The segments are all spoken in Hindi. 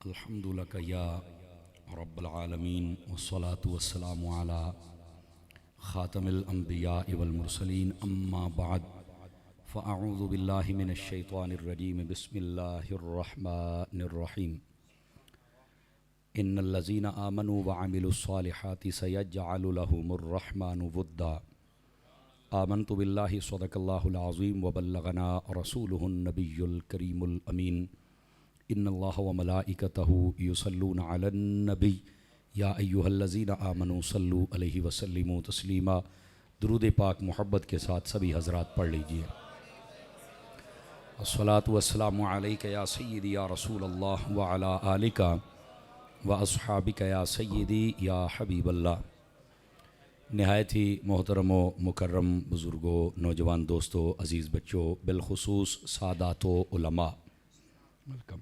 अल्हम्दुलिल्लाह या रब्बल आलमीन वस्सलातु वस्सलामु अला ख़ातमिल अंबिया वल मुरसलीन अम्मा बाद फ़अऊज़ु बिल्लाहि मिनश शैतानिर रजीम बिस्मिल्लाहिर रहमानिर रहीम इन्नल लज़ीना आमनू व अमिलुस सालिहाति सयजअलु लहुमुर रहमानु वुद्दा आमनतु बिल्लाहि सदक़ल्लाहुल अज़ीम व बल्लगना रसूलुहुन नबियुल करीमुल अमीन इन्नल्लाह व मलाइकतहु युसल्लूना अलन नबी या अय्युहल्लज़ीना आमनू सल्लु अलैहि वसल्लिमु तस्लीमा। दुरूद पाक मोहब्बत के साथ सभी हज़रात पढ़ लीजिए। अस्सलातु वस्सलामु अलैका या सय्यदी या रसूल अल्लाह व अला आलिका व अस्हाबिका या सय्यदी या हबीबल्लाह। नहायत ही मोहतरम व मुकर्रम बुज़ुर्गों, नौजवान दोस्तों, अज़ीज़ बच्चों, बिलखुसूस सादातो उलमा, वेलकम।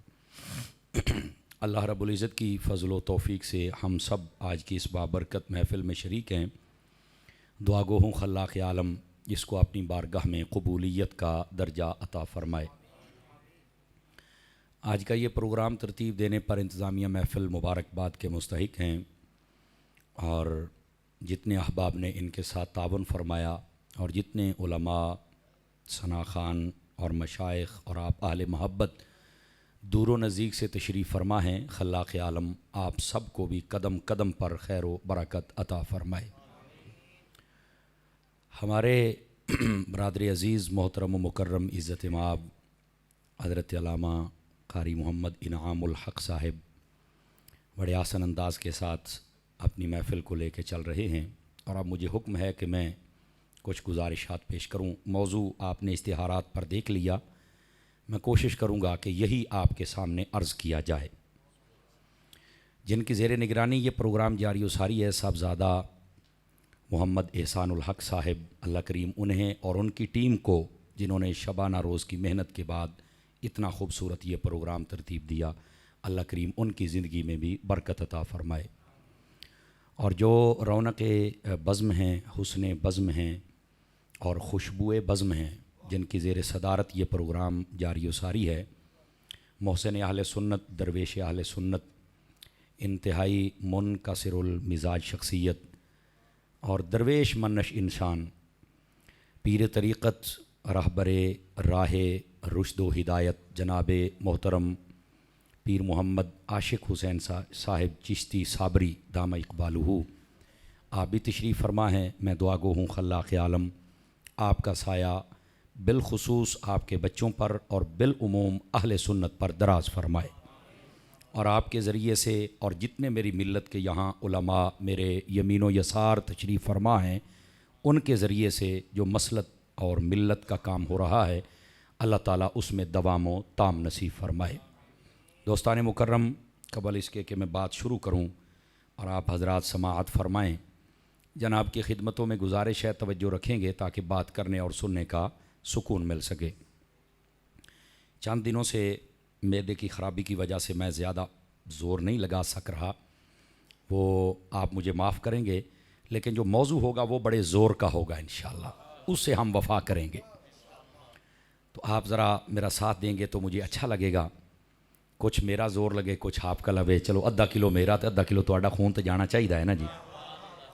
अल्लाह रब्बुल इज़्ज़त की फ़ज़ल व तौफ़ीक़ से हम सब आज की इस बाबरकत महफ़िल में शरीक हैं। दुआ गो हूँ खल्लाक़ आलम जिसको अपनी बारगाह में क़बूलियत का दर्जा अता फ़रमाए। आज का ये प्रोग्राम तरतीब देने पर इंतज़ामिया महफ़िल मुबारकबाद के मुस्तहिक़ हैं और जितने अहबाब ने इनके साथ तावन फरमाया और जितने उलमा, सना खान और मशाइख़ और आप अहले मोहब्बत दूर व नज़दीक से तशरीफ़ फरमा हैं, खल्लाक़ आलम आप सब को भी कदम कदम पर खैर व बरकत अता फ़रमाए। हमारे बरादर अज़ीज़ मोहतरम व मुकर्रम इज़्ज़त माब हज़रत अल्लामा क़ारी मोहम्मद इनामुल हक़ साहिब बड़े आसन अंदाज के साथ अपनी महफ़िल को लेकर चल रहे हैं और अब मुझे हुक्म है कि मैं कुछ गुजारिशात पेश करूं। मौजू आपने इश्तिहारात पर देख लिया, मैं कोशिश करूंगा कि यही आपके सामने अर्ज़ किया जाए। जिनकी ज़ेर निगरानी ये प्रोग्राम जारी व सारी है, साहबज़ादा मोहम्मद एहसानुल हक़ साहिब, अल्लाह करीम उन्हें और उनकी टीम को जिन्होंने शबाना रोज़ की मेहनत के बाद इतना खूबसूरत ये प्रोग्राम तरतीब दिया, अल्लाह करीम उनकी ज़िंदगी में भी बरकत अता फ़रमाए। और जो रौनक़ बज़्म हैं, हुस्न बज़्म हैं और खुशबुए बज़्म हैं, जिनकी ज़ेर सदारत ये प्रोग्राम जारी व सारी है, मोहसिन अहले सुन्नत, दरवेश अहले सुन्नत, इंतहाई मुनकसिरुल मिजाज शख्सियत और दरवेश मनश इंसान, पीर तरीक़त, रहबरे राहे रुश्द व हिदायत, जनाब मोहतरम पीर मोहम्मद आशिक हुसैन साहिब चिश्ती साबरी दामा इकबालुहू, आप भी तशरीफ़ फरमा हैं। मैं दुआ गो हूँ खल्लाक़ आलम आपका साया बिलखुसूस आपके बच्चों पर और बिलउमूम अहले सुन्नत पर दराज फरमाए और आपके ज़रिए से और जितने मेरी मिल्लत के यहाँ उलमा मेरे यमीन यसार तशरीफ़ फरमा हैं, उनके ज़रिए से जो मसलत और मिल्लत का काम हो रहा है, अल्लाह ताला उसमें दवामो ताम नसीब फरमाए। दोस्तान मुकर्रम, कबल इसके कि मैं बात शुरू करूं और आप हज़रात समाअत फ़रमाएँ, जनाब की खिदमतों में गुजारिश है तवज्जो रखेंगे ताकि बात करने और सुनने का सुकून मिल सके। चंद दिनों से मैदे की ख़राबी की वजह से मैं ज़्यादा ज़ोर नहीं लगा सक रहा, वो आप मुझे माफ़ करेंगे, लेकिन जो मौजू होगा वो बड़े ज़ोर का होगा इंशाअल्लाह, उससे हम वफ़ा करेंगे। तो आप ज़रा मेरा साथ देंगे तो मुझे अच्छा लगेगा। कुछ मेरा ज़ोर लगे, कुछ आपका लगे, चलो अद्धा किलो मेरा तो अद्धा किलो तुहाडा खून तो जाना चाहिए है ना जी,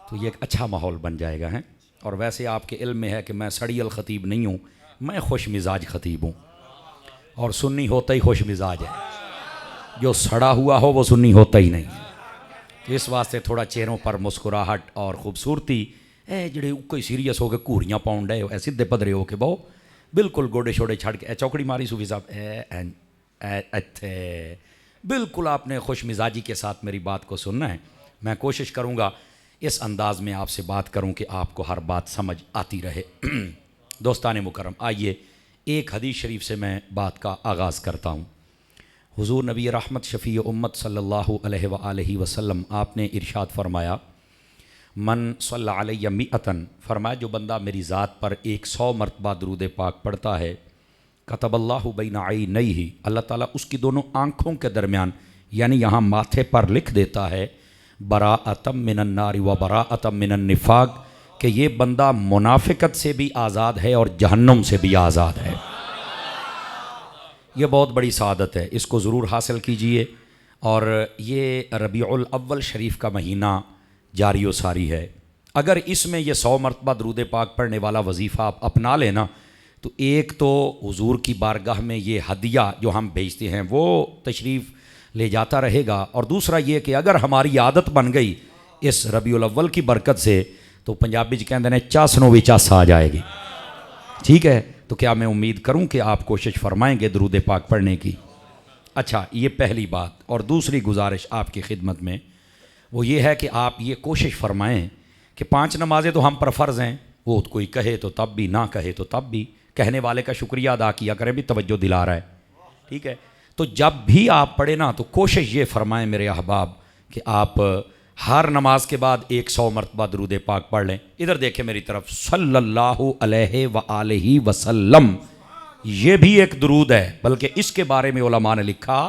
तो ये एक अच्छा माहौल बन जाएगा है। और वैसे आपके इल्म में है कि मैं सड़ियल ख़तीब नहीं हूँ, मैं खुश मिजाज ख़तीब हूँ और सुन्नी होता ही खुश मिजाज है, जो सड़ा हुआ हो वो सुन्नी होता ही नहीं। तो इस वास्ते थोड़ा चेहरों पर मुस्कुराहट और ख़ूबसूरती, ए जड़े कोई सीरीयस हो के घूरियाँ पाउंड है, ऐ सीधे पदरे हो के बहु बिल्कुल गोडे शोडे छड़ के चौकड़ी मारी सूफी साहब अच्छे, बिल्कुल आपने खुश मिजाजी के साथ मेरी बात को सुनना है। मैं कोशिश करूँगा इस अंदाज़ में आपसे बात करूं कि आपको हर बात समझ आती रहे। दोस्तान मुकर्रम, आइए एक हदीस शरीफ से मैं बात का आगाज़ करता हूं। हुज़ूर नबी रहमत शफ़ी उम्मत सल्लल्लाहु अलैहि वसल्लम आपने इरशाद फरमाया, मन सल्ला अलैया मिअतन, फरमाया जो बंदा मेरी ज़ात पर 100 मरतबा दुरूद पाक पढ़ता है, कतबल्लाहु बैन ऐनैहि, अल्लाह ताला उसकी दोनों आँखों के दरमियान यानी यहाँ माथे पर लिख देता है, बराअतम मिनन नारी व बराअतम मिनन निफाक, कि ये बंदा मुनाफिकत से भी आज़ाद है और जहन्नुम से भी आज़ाद है। ये बहुत बड़ी सआदत है, इसको ज़रूर हासिल कीजिए और ये रबीउल अव्वल शरीफ का महीना जारी व सारी है। अगर इसमें ये 100 मरतबा दरूद पाक पढ़ने वाला वजीफ़ा आप अपना लेना तो एक तो हुजूर की बारगाह में ये हदिया जो हम भेजते हैं वो तशरीफ़ ले जाता रहेगा, और दूसरा ये कि अगर हमारी आदत बन गई इस रबीउल अव्वल की बरकत से तो पंजाबी च कहते हैं चासनों भी चस आ जाएगी। ठीक है, तो क्या मैं उम्मीद करूं कि आप कोशिश फरमाएंगे दरूद पाक पढ़ने की। अच्छा, ये पहली बात। और दूसरी गुजारिश आपकी खिदमत में वो ये है कि आप ये कोशिश फरमाएं कि 5 नमाज़ें तो हम पर फ़र्ज़ हैं, वो कोई कहे तो तब भी, ना कहे तो तब भी, कहने वाले का शुक्रिया अदा किया करें भी तवज्जो दिला रहा है। ठीक है, तो जब भी आप पढ़े ना तो कोशिश ये फरमाएं मेरे अहबाब कि आप हर नमाज के बाद 100 मरतबा दरूद पाक पढ़ लें। इधर देखें मेरी तरफ, सल्लल्लाहु अलैहि व आलिहि वसल्लम, ये भी एक दरूद है। बल्कि इसके बारे में उलमा ने लिखा,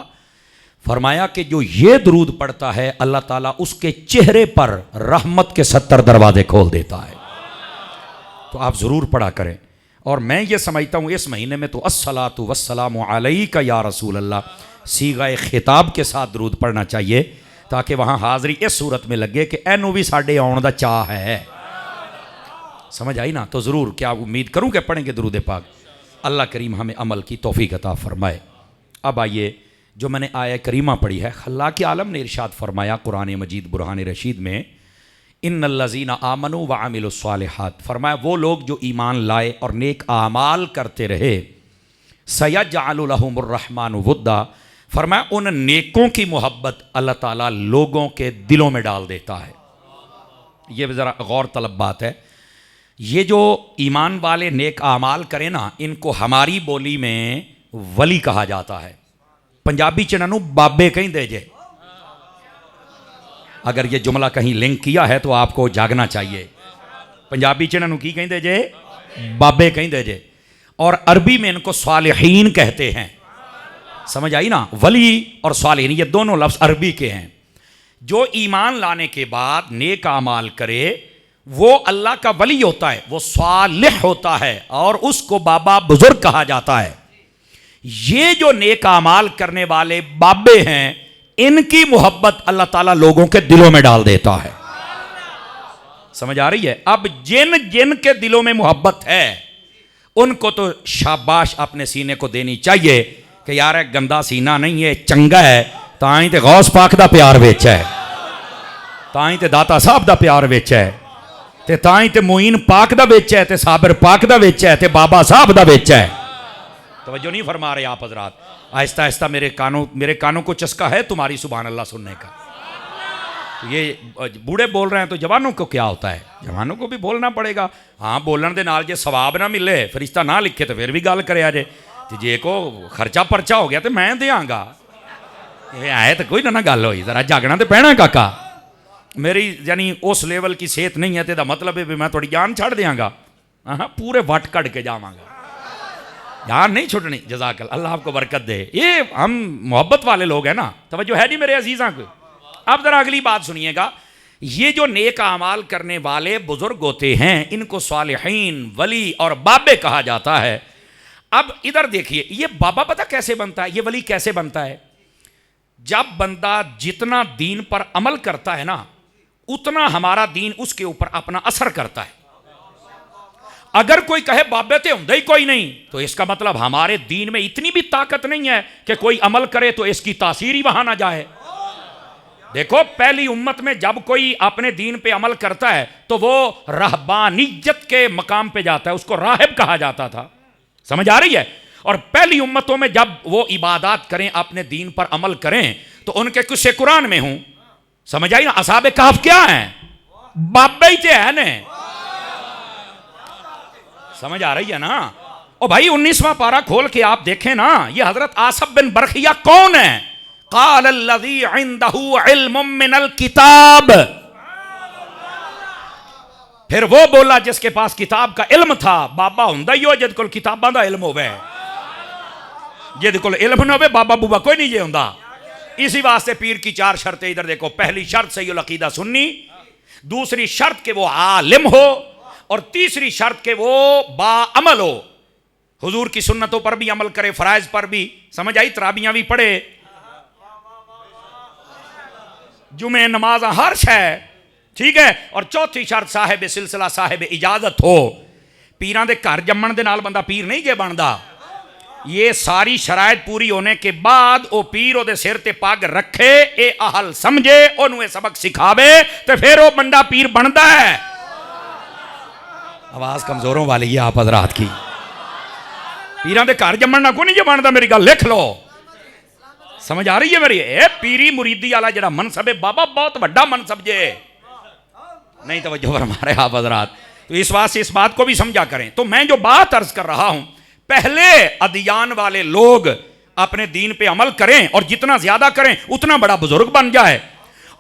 फरमाया कि जो ये दरूद पढ़ता है अल्लाह ताला उसके चेहरे पर रहमत के 70 दरवाजे खोल देता है। तो आप ज़रूर पढ़ा करें। और मैं ये समझता हूँ इस महीने में तो अस्सलातु वस्सलामु अलैका या रसूल अल्लाह सीगाए खिताब के साथ दरूद पढ़ना चाहिए, ताकि वहाँ हाज़री इस सूरत में लगे कि एनू भी साढ़े आउण दा चाह है। समझ आई ना? तो ज़रूर क्या उम्मीद करूँ कि पढ़ेंगे दरूद पाक। अल्लाह करीम हमें अमल की तौफीक अता फरमाए। अब आइए, जो मैंने आया करीमा पढ़ी है, खल्लाक़ आलम ने इरशाद फरमाया कुरान मजीद बुरहान रशीद में, इन्नल्लज़ीना आमनू व अमिलुस्सालिहात, फरमाया वो लोग जो ईमान लाए और नेक आमाल करते रहे, सयजअलु लहुमुर रहमानु वुद्दा, फरमाया उन नेकों की मोहब्बत अल्लाह ताला लोगों के दिलों में डाल देता है। ये ज़रा गौर तलब बात है। ये जो ईमान वाले नेक आमाल करें ना, इनको हमारी बोली में वली कहा जाता है। पंजाबी च इन्हों बाबे कहीं दे जे। अगर ये जुमला कहीं लिंक किया है तो आपको जागना चाहिए। पंजाबी च इन्हों की कहीं दे जे? बाबे कहीं दे जे। और अरबी में इनको सालिहीन कहते हैं। समझ आई ना? वली और सालिहीन ये दोनों लफ्ज़ अरबी के हैं। जो ईमान लाने के बाद नेक आमाल करे वो अल्लाह का वली होता है, वो सालिह होता है, और उसको बाबा बुजुर्ग कहा जाता है। ये जो नेक आमाल करने वाले बाबे हैं, इनकी मोहब्बत अल्लाह ताला लोगों के दिलों में डाल देता है। समझ आ रही है? अब जिन जिन के दिलों में मोहब्बत है उनको तो शाबाश अपने सीने को देनी चाहिए कि यार गंदा सीना नहीं है, चंगा है। ताई ते गौस पाक दा प्यार विच है, ताई ते दाता साहब दा प्यार विच है, ते ताई ते मोइन पाक दा विच है, ते साबिर पाक दा विच है, ते बाबा साहब दा विच है। तवज्जो नहीं फरमा रहे आप हजरात? आहिस्ता आहिस्ता मेरे कानों को चस्का है तुम्हारी सुभान अल्लाह सुनने का। तो ये बूढ़े बोल रहे हैं तो जवानों को क्या होता है? जवानों को भी बोलना पड़ेगा। हाँ, बोलने के नाल जे सवाब ना मिले, फरिश्ता ना लिखे तो फिर भी गल करे जे, तो जे को खर्चा परचा हो गया तो मैं देंगा। ये आए तो कोई ना गल होई, जरा जागना तो पैना काका। मेरी यानी उस लेवल की सेहत नहीं है तो मतलब है भी मैं थोड़ी जान छड़ देंगा। हाँ, पूरे वट कट के जावांगा, यार नहीं छुटनी। जज़ाकल, अल्लाह आपको बरकत दे। ये हम मोहब्बत वाले लोग हैं ना, तवज्जो है नहीं मेरे अजीज़ां को? अब ज़रा अगली बात सुनिएगा। ये जो नेक आमाल करने वाले बुजुर्ग होते हैं इनको सालिहीन, वली और बाबे कहा जाता है। अब इधर देखिए, ये बाबा पता कैसे बनता है, ये वली कैसे बनता है? जब बंदा जितना दीन पर अमल करता है ना, उतना हमारा दीन उसके ऊपर अपना असर करता है। अगर कोई कहे बाबे ते हुंदा ही कोई नहीं, तो इसका मतलब हमारे दीन में इतनी भी ताकत नहीं है कि कोई अमल करे तो इसकी तासीर ही वहां ना जाए। देखो, पहली उम्मत में जब कोई अपने दीन पे अमल करता है तो वो रहबानियत के मकाम पे जाता है, उसको राहिब कहा जाता था। समझ आ रही है? और पहली उम्मतों में जब वो इबादत करें, अपने दीन पर अमल करें, तो उनके किस्से कुरान में हूं। समझ आई ना? असहाबे कहफ क्या है? बाबे ही है ने। समझ आ रही है ना? ओ भाई, 19वां पारा खोल के आप देखें ना, ये हजरत आसब बिन बरखिया कौन है? क़ाल अल्लज़ी इंदहु इल्मुम मिनल किताब। फिर वो बोला जिसके पास किताब का इल्म था। बाबा हुंदा ही हो जिद कोल किताबां दा इल्म होवे, जिद कोल इल्म ना होवे बाबा बूबा कोई नहीं जे हुंदा। इसी वास्ते पीर की 4 शर्तें इधर देखो। पहली शर्त सहीउल अकीदा सुन्नी, दूसरी शर्त के वो आलिम हो, और तीसरी शर्त के वो बाअमल हो, हुजूर की सुन्नतों पर भी अमल करे, फराइज पर भी। समझ आई? तराबियां भी पढ़े। जुमे नमाज हर शय ठीक है। और चौथी शर्त साहिब सिलसिला साहिब इजाजत हो। पीरां दे घर जम्मण दे नाल बंदा पीर नहीं जे बनदा। ये सारी शराइत पूरी होने के बाद वो पीर ओदे सिर ते पग रखे, ए अहल समझे, ओनू ये सबक सिखावे, तो फिर वो बंदा पीर बनता है। आवाज कमजोरों वाली है आप हजरात की। पीरां दे घर जम्मण ना कोई नहीं जे बनदा, मेरी गल लिख लो, समझ आ रही है मेरी। ए पीरी मुरीदी वाला जड़ा मनसब है बाबा बहुत बड़ा मनसब जे, नहीं तवज्जो फरमा रहे आप हजरात। तो इस बात से इस बात को भी समझा करें। तो मैं जो बात अर्ज कर रहा हूं, पहले अदियान वाले लोग अपने दीन पे अमल करें और जितना ज्यादा करें उतना बड़ा बुजुर्ग बन जाए।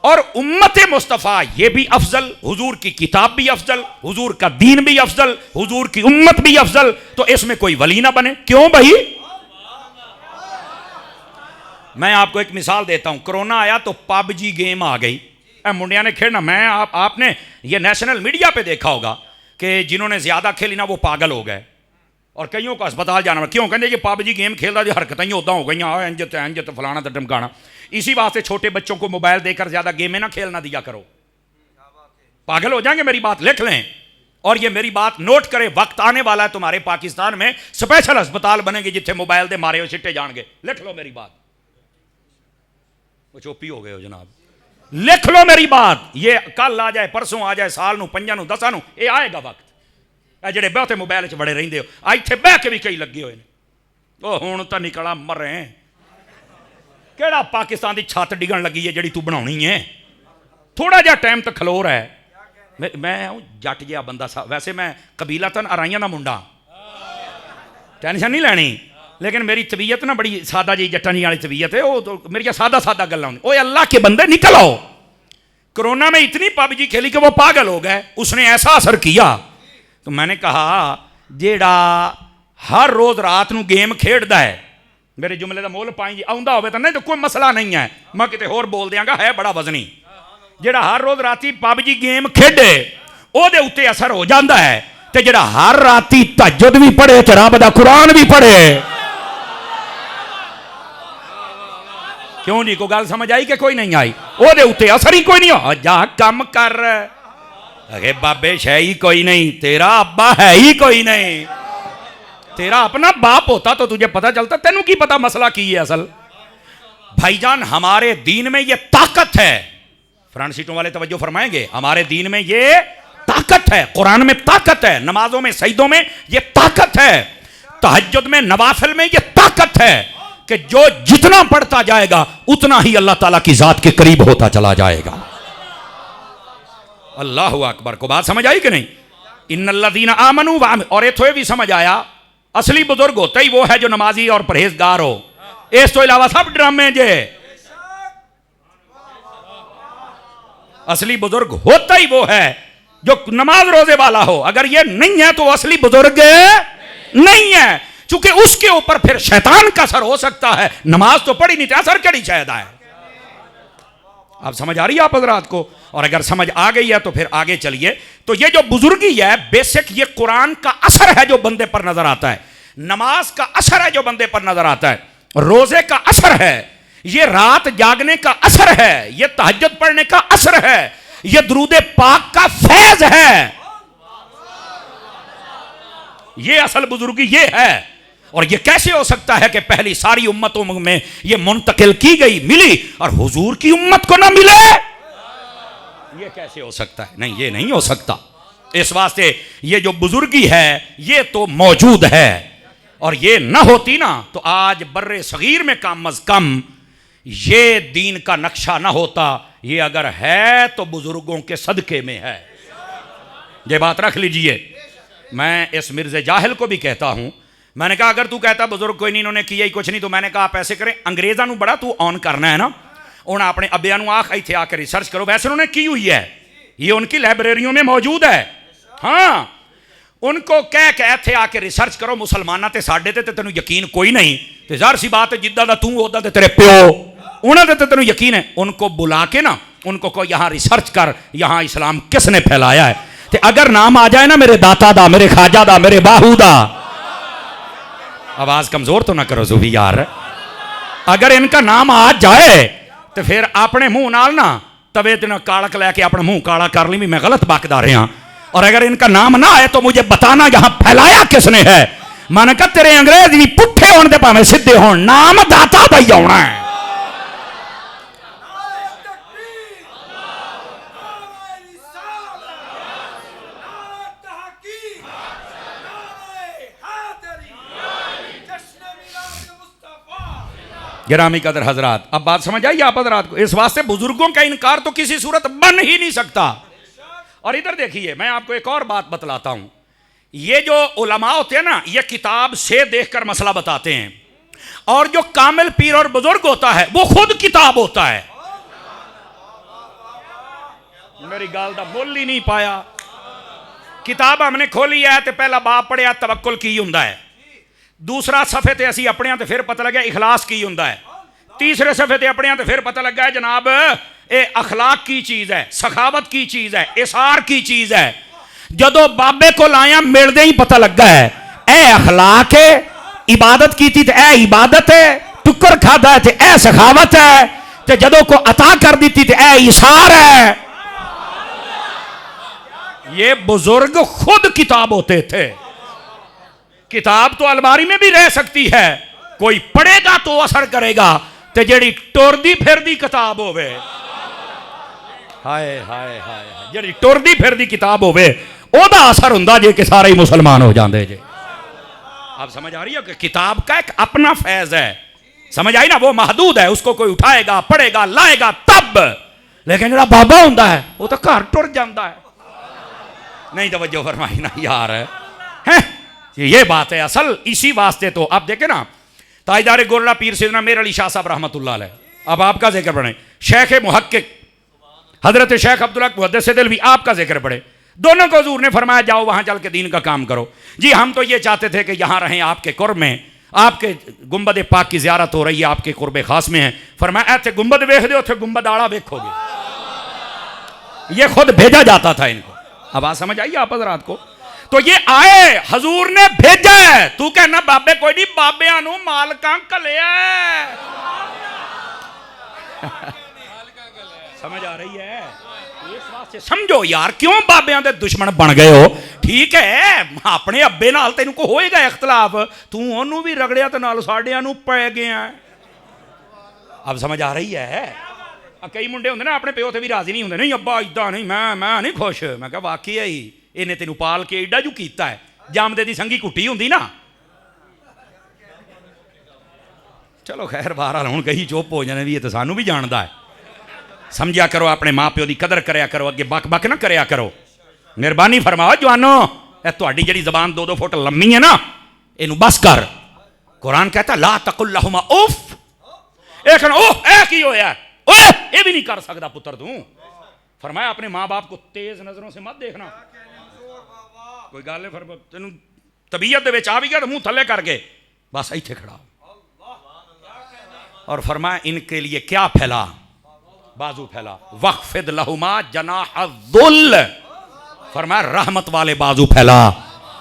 और उम्मत मुस्तफ़ा ये भी अफजल, हुजूर की किताब भी अफजल, हुजूर का दीन भी अफजल, हुजूर की उम्मत भी अफजल। तो इसमें कोई वली ना बने, क्यों भाई? मैं आपको एक मिसाल देता हूं। कोरोना आया तो पबजी गेम आ गई, मुंडिया ने खेलना। मैं आपने ये नेशनल मीडिया पे देखा होगा कि जिन्होंने ज्यादा खेली ना वो पागल हो गए और कईयों को अस्पताल जाना। क्यों? कहते जी पबजी गेम खेलता जी हरकतें ही उदा हो गई, इंज तो फलाना तो ढमकाना। इसी वास्ते छोटे बच्चों को मोबाइल देकर ज्यादा गेमें ना खेलना दिया करो, पागल हो जाएंगे। मेरी बात लिख लें और ये मेरी बात नोट करें। वक्त आने वाला है तुम्हारे पाकिस्तान में स्पेशल अस्पताल बनेंगे जिथे मोबाइल दे मारे हो छिट्टे जाएंगे। लिख लो मेरी बात। वो चोपी हो गए हो जनाब, लिख लो मेरी बात। ये कल आ जाए, परसों आ जाए, साल नू, पंजा नू, दसा नू, ये आएगा वक्त। जेडे बहुते मोबाइल च बड़े रहिंदे हो, इत्थे बह के भी कई लगे हुए ने। हुण तां निकला मरे, केड़ा पाकिस्तान की छत डिगन लगी है जिहड़ी तू बनाउणी है? थोड़ा जिहा टाइम तो खलो रहा है। मैं जट जिहा बंदा सा, वैसे मैं कबीलातन अराइयां दा मुंडा, टेंशन नहीं लैनी, लेकिन मेरी तबीयत ना बड़ी सादा जी जट्टानी वाली तबीयत है। वो तो मेरी सादा सादा गल्लां होंदी। ओए अल्लाह के बंदे निकल आओ। कोरोना में इतनी पबजी खेली कि वो पागल हो गए, उसने ऐसा असर किया। तो मैंने कहा जेड़ा हर रोज रात नू गेम खेडदा है, मेरे जुमले का मुल पाई जी आउंदा होवे तो नहीं तो कोई मसला नहीं है, मैं किते होर बोल दियांगा, है बड़ा वजनी। जेड़ा हर रोज राती पबजी गेम खेडे ओदे उत्ते असर हो जाता है, ते जेड़ा हर राती तहज्जुद भी पढ़े ते रब दा कुरान भी पढ़े। क्यों जी, कोई गल समझ आई कि कोई नहीं आई? ओदे उत्ते असर ही कोई नहीं हो। जा कम कर, अरे बाबे है ही कोई नहीं, तेरा अब्बा है ही कोई नहीं, तेरा अपना बाप होता तो तुझे पता चलता। तेनू की पता मसला की है असल? भाईजान हमारे दीन में ये ताकत है। फ्रंट सीटों वाले तवज्जो फरमाएंगे, हमारे दीन में ये ताकत है, कुरान में ताकत है, नमाजों में सईदों में ये ताकत है, तहज्जुद में नवाफिल में ये ताकत है कि जो जितना पढ़ता जाएगा उतना ही अल्लाह ताला की जात के करीब होता चला जाएगा। अल्लाह अकबर। को बात समझ आई कि नहीं? इन्नल्लज़ीना आमनू व और इथों भी समझ आया, असली बुजुर्ग होता ही वो है जो नमाजी और परहेजगार हो। इस तो इलावा सब ड्रामे जे। असली बुजुर्ग होता ही वो है जो नमाज रोजे वाला हो। अगर ये नहीं है तो असली बुजुर्ग नहीं है, चूंकि उसके ऊपर फिर शैतान का असर हो सकता है। नमाज तो पढ़ी नहीं, असर कड़ी शायद है। आप समझ आ रही है आप हजरात को? और अगर समझ आ गई है तो फिर आगे चलिए। तो ये जो बुजुर्गी है बेसिक ये कुरान का असर है जो बंदे पर नजर आता है, नमाज का असर है जो बंदे पर नजर आता है, रोजे का असर है, ये रात जागने का असर है, ये तहज्जुद पढ़ने का असर है, ये दुरूद पाक का फैज है। ये असल बुजुर्गी ये है। और ये कैसे हो सकता है कि पहली सारी उम्मतों में ये मुंतकिल की गई, मिली, और हुजूर की उम्मत को ना मिले? ये कैसे हो सकता है? नहीं, ये नहीं हो सकता। इस वास्ते ये जो बुजुर्गी है ये तो मौजूद है, और ये ना होती ना तो आज बर्रे सगीर में कम अज कम ये दीन का नक्शा ना होता। ये अगर है तो बुजुर्गों के सदके में है। ये बात रख लीजिए। मैं इस मिर्ज़े जाहिल को भी कहता हूं, मैंने कहा अगर तू कहता बुजुर्ग कोई नहीं, इन्होंने किया ही कुछ नहीं, तो मैंने कहा आप ऐसे करें, अंग्रेज़ों को बड़ा तू ऑन करना है ना, उन्हें अपने अब्बिया आख इतने आकर रिसर्च करो। वैसे उन्होंने की हुई है, ये उनकी लाइब्रेरियों में मौजूद है। हाँ, उनको कह के इतने आके रिसर्च करो, मुसलमाना ते साडे ते तेन यकीन कोई नहीं, तो ज़ाहिर सी बात है जिदा दा तू उदा ते तेरे प्यो उन्होंने तो तेन यकीन है। उनको बुला के ना उनको को यहाँ रिसर्च कर, यहाँ इस्लाम किसने फैलाया है। तो अगर नाम आ जाए ना मेरे दाता दा, मेरे खाजा दा, मेरे बाहू दा, आवाज कमजोर तो ना करो सूफी यार, अगर इनका नाम आ जाए तो फिर अपने मुंह नाल ना तवे ते ना काड़क लैके अपना मुंह काला कर ली भी मैं गलत बकदा रहा, और अगर इनका नाम ना आए तो मुझे बताना यहाँ फैलाया किसने है। मैंने कहा तेरे अंग्रेज भी पुट्ठे होने दे भावें सीधे हों, नाम दाता दा ही आना है। गिरामी कदर हजरात, अब बात समझ आई आप हजरात को। इस वास्ते बुजुर्गों का इनकार तो किसी सूरत बन ही नहीं सकता। और इधर देखिए, मैं आपको एक और बात बतलाता हूं, ये जो उलमा होते हैं ना, ये किताब से देखकर मसला बताते हैं, और जो कामिल पीर और बुजुर्ग होता है वो खुद किताब होता है। मेरी गाल दा बोल ही नहीं पाया। किताब हमने खोली है तो पहला बाप पढ़िया तवक्कुल की हुंदा है, दूसरा सफ़े ते असी अपने तो फिर पता लगा इखलास की हुंदा है, तीसरे सफ़े ते अपने तो फिर पता लगा है जनाब ये अखलाक की चीज़ है, सखावत की चीज़ है, इसार की चीज़ है। जदों बाबे को लाया मिलते ही पता लगा है ए अखलाक है, इबादत की थी तो ए इबादत है, टुक्कर खादा है तो ए सखावत है, तो जदों को अता कर दी थी तो ए इसार है। ये बुजुर्ग खुद किताब होते थे। किताब तो अलमारी में भी रह सकती है, कोई पढ़ेगा तो असर करेगा, ते जेड़ी टुरदी फिरदी किताब होवे, हाय हाय हाय, जेड़ी टुरदी फिरदी किताब होवे ओदा असर हुंदा जे कि सारे ही मुसलमान हो जाते जे। आप समझ आ रही है कि किताब का एक अपना फैज है, समझ आई ना, वो महदूद है, उसको कोई उठाएगा पढ़ेगा लाएगा तब, लेकिन जेड़ा बाबा हुंदा है वो तो घर टुर जाता है। नहीं तवज्जो फरमाई ना यार, है ये बात है असल। इसी वास्ते तो आप देखें ना, ताजदार गोरला पीर सैयदना मेर अली शाह साहब रहमतुल्लाह अलैह, अब आपका जिक्र पढ़े, शेख मुहक्किक हजरत शेख अब्दुल हक मुहद्दिस दिलवी आपका जिक्र पढ़े, दोनों को हुजूर ने फरमाया जाओ वहां चल के दीन का काम करो। जी हम तो ये चाहते थे कि यहाँ रहें आपके कुर्ब में, आपके गुंबद पाक की ज़ियारत हो रही है, आपके कुर्ब खास में है। फरमाया ऐसे गुंबद वेख दो, थे गुंबद आड़ा वेखोगे। ये खुद भेजा जाता था इनको। अब बात समझ आई आप हजरात को। तो ये आए हजूर ने भेजा है, तू कहना बाबे कोई नहीं, बाबिया नू मालकां घलिया। समझ आ रही है? इस वास्ते समझो यार, क्यों बाबियां दे दुश्मन बन गए हो? ठीक है अपने अब्बे नाल तेन को होएगा इख्तलाफ, तू ओनू भी रगड़िया तो नाल साडियां नू पै गया। अब समझ आ रही है? कई मुंडे होंगे ना अपने प्यो से भी राजी नहीं होंगे, नहीं अब्बा इदा नहीं, मैं नहीं खुश। मैं कहा वाकई ही इन्हें तेन पाल के एडा जू कीता है, जामदे दी संगी कुट्टी होंगी ना। चलो खैर बहरहाल हुण कहीं चुप हो जाने भी, ये तो सानू भी जानता है। समझिया करो, अपने माँ प्यो की कदर करया करो, अगे बक बक ना करया करो। मेहरबानी फरमाओ जवानो, ए तुहाडी जिहड़ी ज़बान 2-2 फुट लम्मी है ना, इनू बस कर। कुरान कहता ला तकुल लहुमा उफ, एक ओह ए की होया, ओए ये भी नहीं कर सकता पुत्र तू। फरमाया अपने माँ बाप को तेज नजरों से मत देखना। कोई गल है फिर तेन तबीयत दे विच आ भी गया तो मुंह थले करके बस इत्थे खड़ा। और फरमाया इनके लिए क्या फैला, बाजू फैला, वक्फिद लहुमा जनाह दुल, फरमाया रहमत वाले बाजू फैला।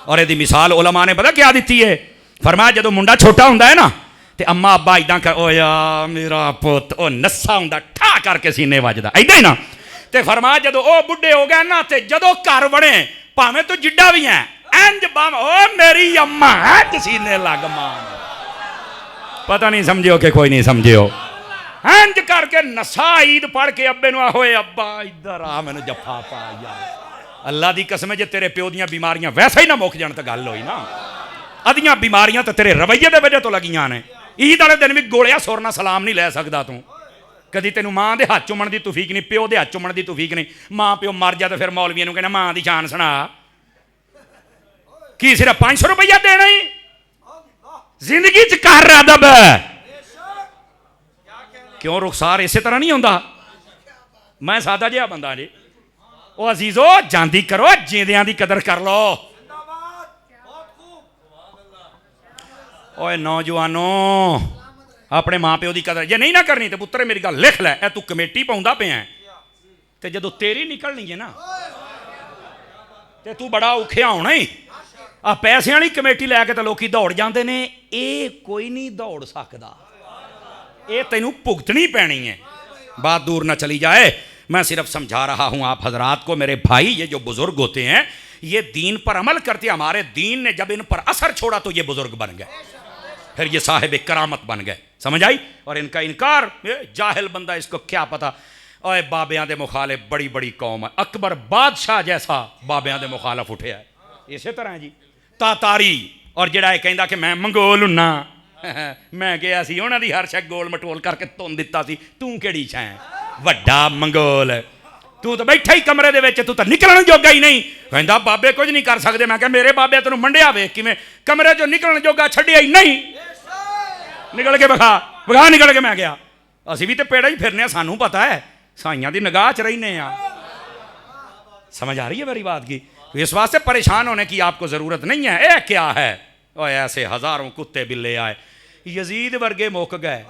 और यदि मिसाल उलमा ने पता क्या दी है, फरमाया जो मुंडा छोटा होंदा है ना, ते अम्मा अब्बा इदा कर ओ या मेरा पुत, ओ नस्सा होंदा ठा करके सीने वजदा इदा ही ना। ते फरमाया जदों ओ बुढ़े हो गए ना, ते जदों घर बने भावें तो जिड्डा भी है इंज बाम ओ मेरी अम्मा है सीने लग मान। पता नहीं समझियो कि कोई नहीं समझियो, इंज करके नशा ईद पढ़ के अब्बे नु होए अब्बा इधर आ मैनू जफा पा यार। अल्लाह दी कसम है जे तेरे प्यो दियां बीमारियां वैसे ही ना मुक जान तो गल होई ना। अदियां बीमारियां तो तेरे रवैये दे वजह तो लगियां ने। ईद वाले दिन भी गोलियां सुरना सलाम नहीं लै सकदा तू। कदी तेनू मां दे हाथ चुमण दी तौफीक नहीं, प्यो दे हाथ चुमण दी तौफीक नहीं। मां प्यो मर जा तो फिर मौलवियां नू कहना मां दी शान सुना। की सिर्फ 500 रुपया देना ही जिंदगी च कर अदब। क्यों रुखसार इसे तरह नहीं होंदा। मैं सादा जिहा बंदा जी, ओ अजीजो जांदी करो, जींदियां दी कदर कर लो। ओए नौजवानों अपने माँ प्यो की कदर जे नहीं ना करनी तो पुत्तर मेरी गल लिख लै, तू कमेटी पाउंदा पिया ते जदों तेरी निकलनी है ना ते तू बड़ा औखिया होना ही। आ पैसे वाली कमेटी लैके तो लोग दौड़ जाते हैं, ये कोई नहीं दौड़ सकता, ये तेनू भुगतनी पैनी है। बात दूर ना चली जाए। मैं सिर्फ समझा रहा हूँ आप हजरात को, मेरे भाई। ये जो बुजुर्ग होते हैं ये दीन पर अमल करते, हमारे दीन ने जब इन पर असर छोड़ा तो ये बुजुर्ग बन गए, फिर ये साहिब करामत बन गए, समझ आई। और इनका इनकार, जाहिल बंदा, इसको क्या पता। ओए बाबियां दे मुखालिफ बड़ी बड़ी कौम है, अकबर बादशाह जैसा बाबियां दे मुखालिफ उठे है। इसे तरह जी तातारी और जिहड़ा ये कहंदा कि मैं मंगोल हुन्ना, मैं गया सी उन्हां दी हर शै गोल मटोल करके तुन दिता सी, तू किहड़ी शै वड्डा मंगोल, तू तो बैठा ही कमरे दे विच, तू तो निकलण जोगा ही नहीं। कहंदा बाबे कुछ नहीं कर सकते। मैं कहा मेरे बाबे तेनू मंडिया वेख किवें, कमरे चों निकलण जोगा छड्डिया ही नहीं। निकल के विखा विखा, निकल के। मैं गया असीं भी तो पेड़ा ही फिरने, सानू पता है, साइयां दी निगाह च रहिने आ। समझ आ रही है मेरी बात की। तो इस वास्ते परेशान होने की आपको ज़रूरत नहीं है। ए क्या है, और ऐसे हज़ारों कुत्ते बिल्ले आए, यजीद वर्गे मुक गए,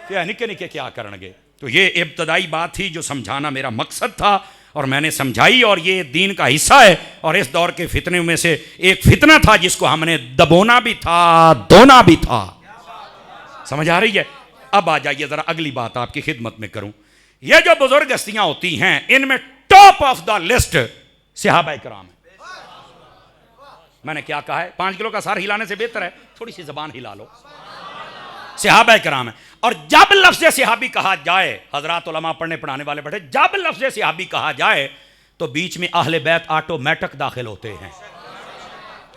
क्या निके निके क्या करनगे। तो ये इब्तदाई बात थी जो समझाना मेरा मकसद था, और मैंने समझाई। और ये दीन का हिस्सा है, और इस दौर के फितने में से एक फितना था जिसको हमने दबोना भी था, दोना भी था। समझ आ रही है। अब आ जाइए ज़रा अगली बात आपकी खिदमत में करूं। ये जो बुजुर्ग हस्तियां होती हैं, इनमें टॉप ऑफ द लिस्ट सहाबाए किराम है। मैंने क्या कहा है, 5 किलो का सार हिलाने से बेहतर है थोड़ी सी जबान हिला लो। सहाबाए किराम है। और जब लफ्ज़ सहाबी कहा जाए, हजरात उलमा पढ़ने पढ़ाने वाले बैठे, जब लफ्ज़ सहाबी कहा जाए तो बीच में अहले बैत ऑटोमेटिक दाखिल होते हैं।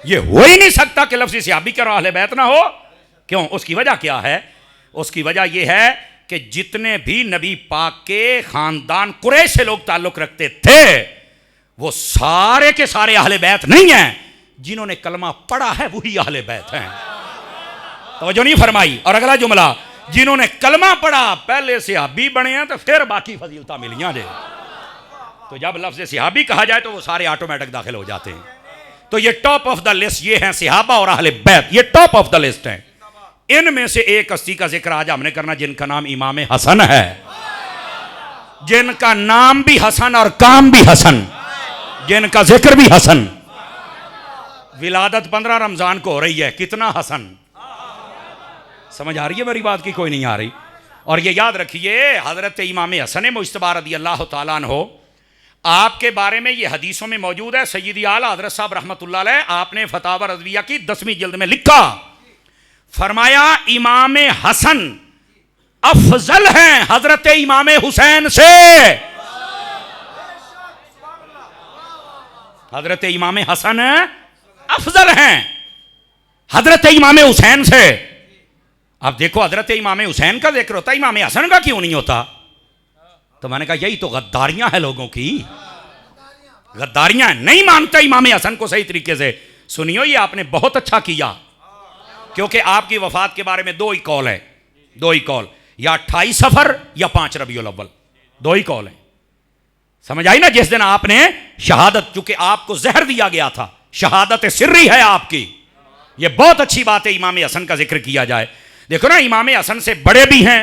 ये हो ही नहीं सकता कि लफ्ज़ सहाबी करो अहले बैत ना हो। क्यों? उसकी वजह क्या है? उसकी वजह यह है कि जितने भी नबी पाक के खानदान कुरैश से लोग ताल्लुक रखते थे, वो सारे के सारे अहले बैत नहीं हैं। जिन्होंने कलमा पढ़ा है वही अहले बैत हैं। तवज्जो नहीं फरमाई। और अगला जुमला, जिन्होंने कलमा पढ़ा पहले सहाबी बने हैं तो फिर बाकी फजीलता मिलियां जे। तो जब लफ्ज़ सहाबी कहा जाए तो वो सारे ऑटोमेटिक दाखिल हो जाते हैं। तो ये टॉप ऑफ द लिस्ट ये हैं सहाबा और अहले बैत, ये टॉप ऑफ द लिस्ट हैं। इनमें से एक हस्ती का जिक्र आज हमने करना जिनका नाम इमाम हसन है, जिनका नाम भी हसन और काम भी हसन, जिनका जिक्र भी हसन। विलादत 15 रमजान को हो रही है, कितना हसन। समझ आ रही है मेरी बात की? कोई नहीं आ रही। और ये याद रखिए, हजरत इमाम हसन मुज्तबा रज़ी अल्लाह तआला अन्हु, आपके बारे में ये हदीसों में मौजूद है। सय्यदी आला हजरत साहब रहमतुल्लाह अलैह, आपने फतावा रज़विया की 10वीं जिल्द में लिखा, फरमाया इमाम हसन अफजल हैं हजरत इमाम हुसैन से। हजरत इमाम हसन अफजल हैं हजरत इमाम हुसैन से। अब देखो, हजरत इमाम हुसैन का जिक्र होता है, इमाम हसन का क्यों नहीं होता? तो मैंने कहा यही तो गद्दारियां हैं लोगों की, गद्दारियां। नहीं मानते इमाम हसन को सही तरीके से। सुनियो, ये आपने बहुत अच्छा किया, क्योंकि आपकी वफात के बारे में 2 ही कौल है, 2 ही कौल, या 28 सफर या 5 रबीउल अव्वल, 2 ही कौल है। समझ आई ना? जिस दिन आपने शहादत, चूंकि आपको जहर दिया गया था, शहादत सिर्री है आपकी। ये बहुत अच्छी बात है, इमाम हसन का जिक्र किया जाए। देखो ना, इमाम हसन से बड़े भी हैं,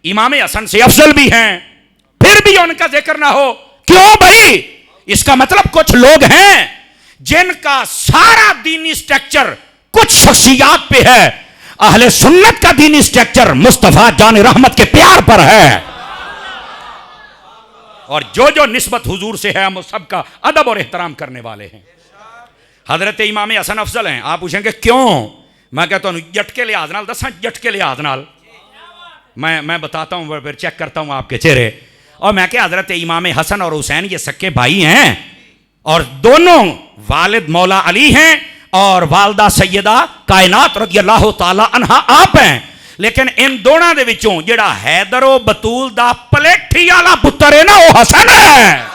इमाम हसन से अफजल भी हैं, फिर भी उनका जिक्र ना हो। क्यों भाई? इसका मतलब कुछ लोग हैं जिनका सारा दीनी स्ट्रक्चर कुछ शख्सियात पे है। अहले सुन्नत का दीनी स्ट्रक्चर मुस्तफा जान रहमत के प्यार पर है। और जो जो निस्बत हुजूर से है, हम सबका अदब और एहतराम करने वाले हैं। हजरत इमाम हसन अफजल हैं। आप पूछेंगे क्यों? मैं कहता हूं झटके लिहाज नाल दसा, झटके लिहाज नाल मैं बताता हूं, फिर चेक करता हूं आपके चेहरे। और मैं क्या, हजरत इमाम हसन और हुसैन ये सक्के भाई हैं, और दोनों वालिद मौला अली हैं और वालदा सैयदा कायनात रज़ियल्लाहु ताला अन्हा आप हैं। लेकिन इन दोनों दे विचों जिहड़ा हैदरो बतूल दा पलेठी वाला पुत्र है ना, वो हसन है।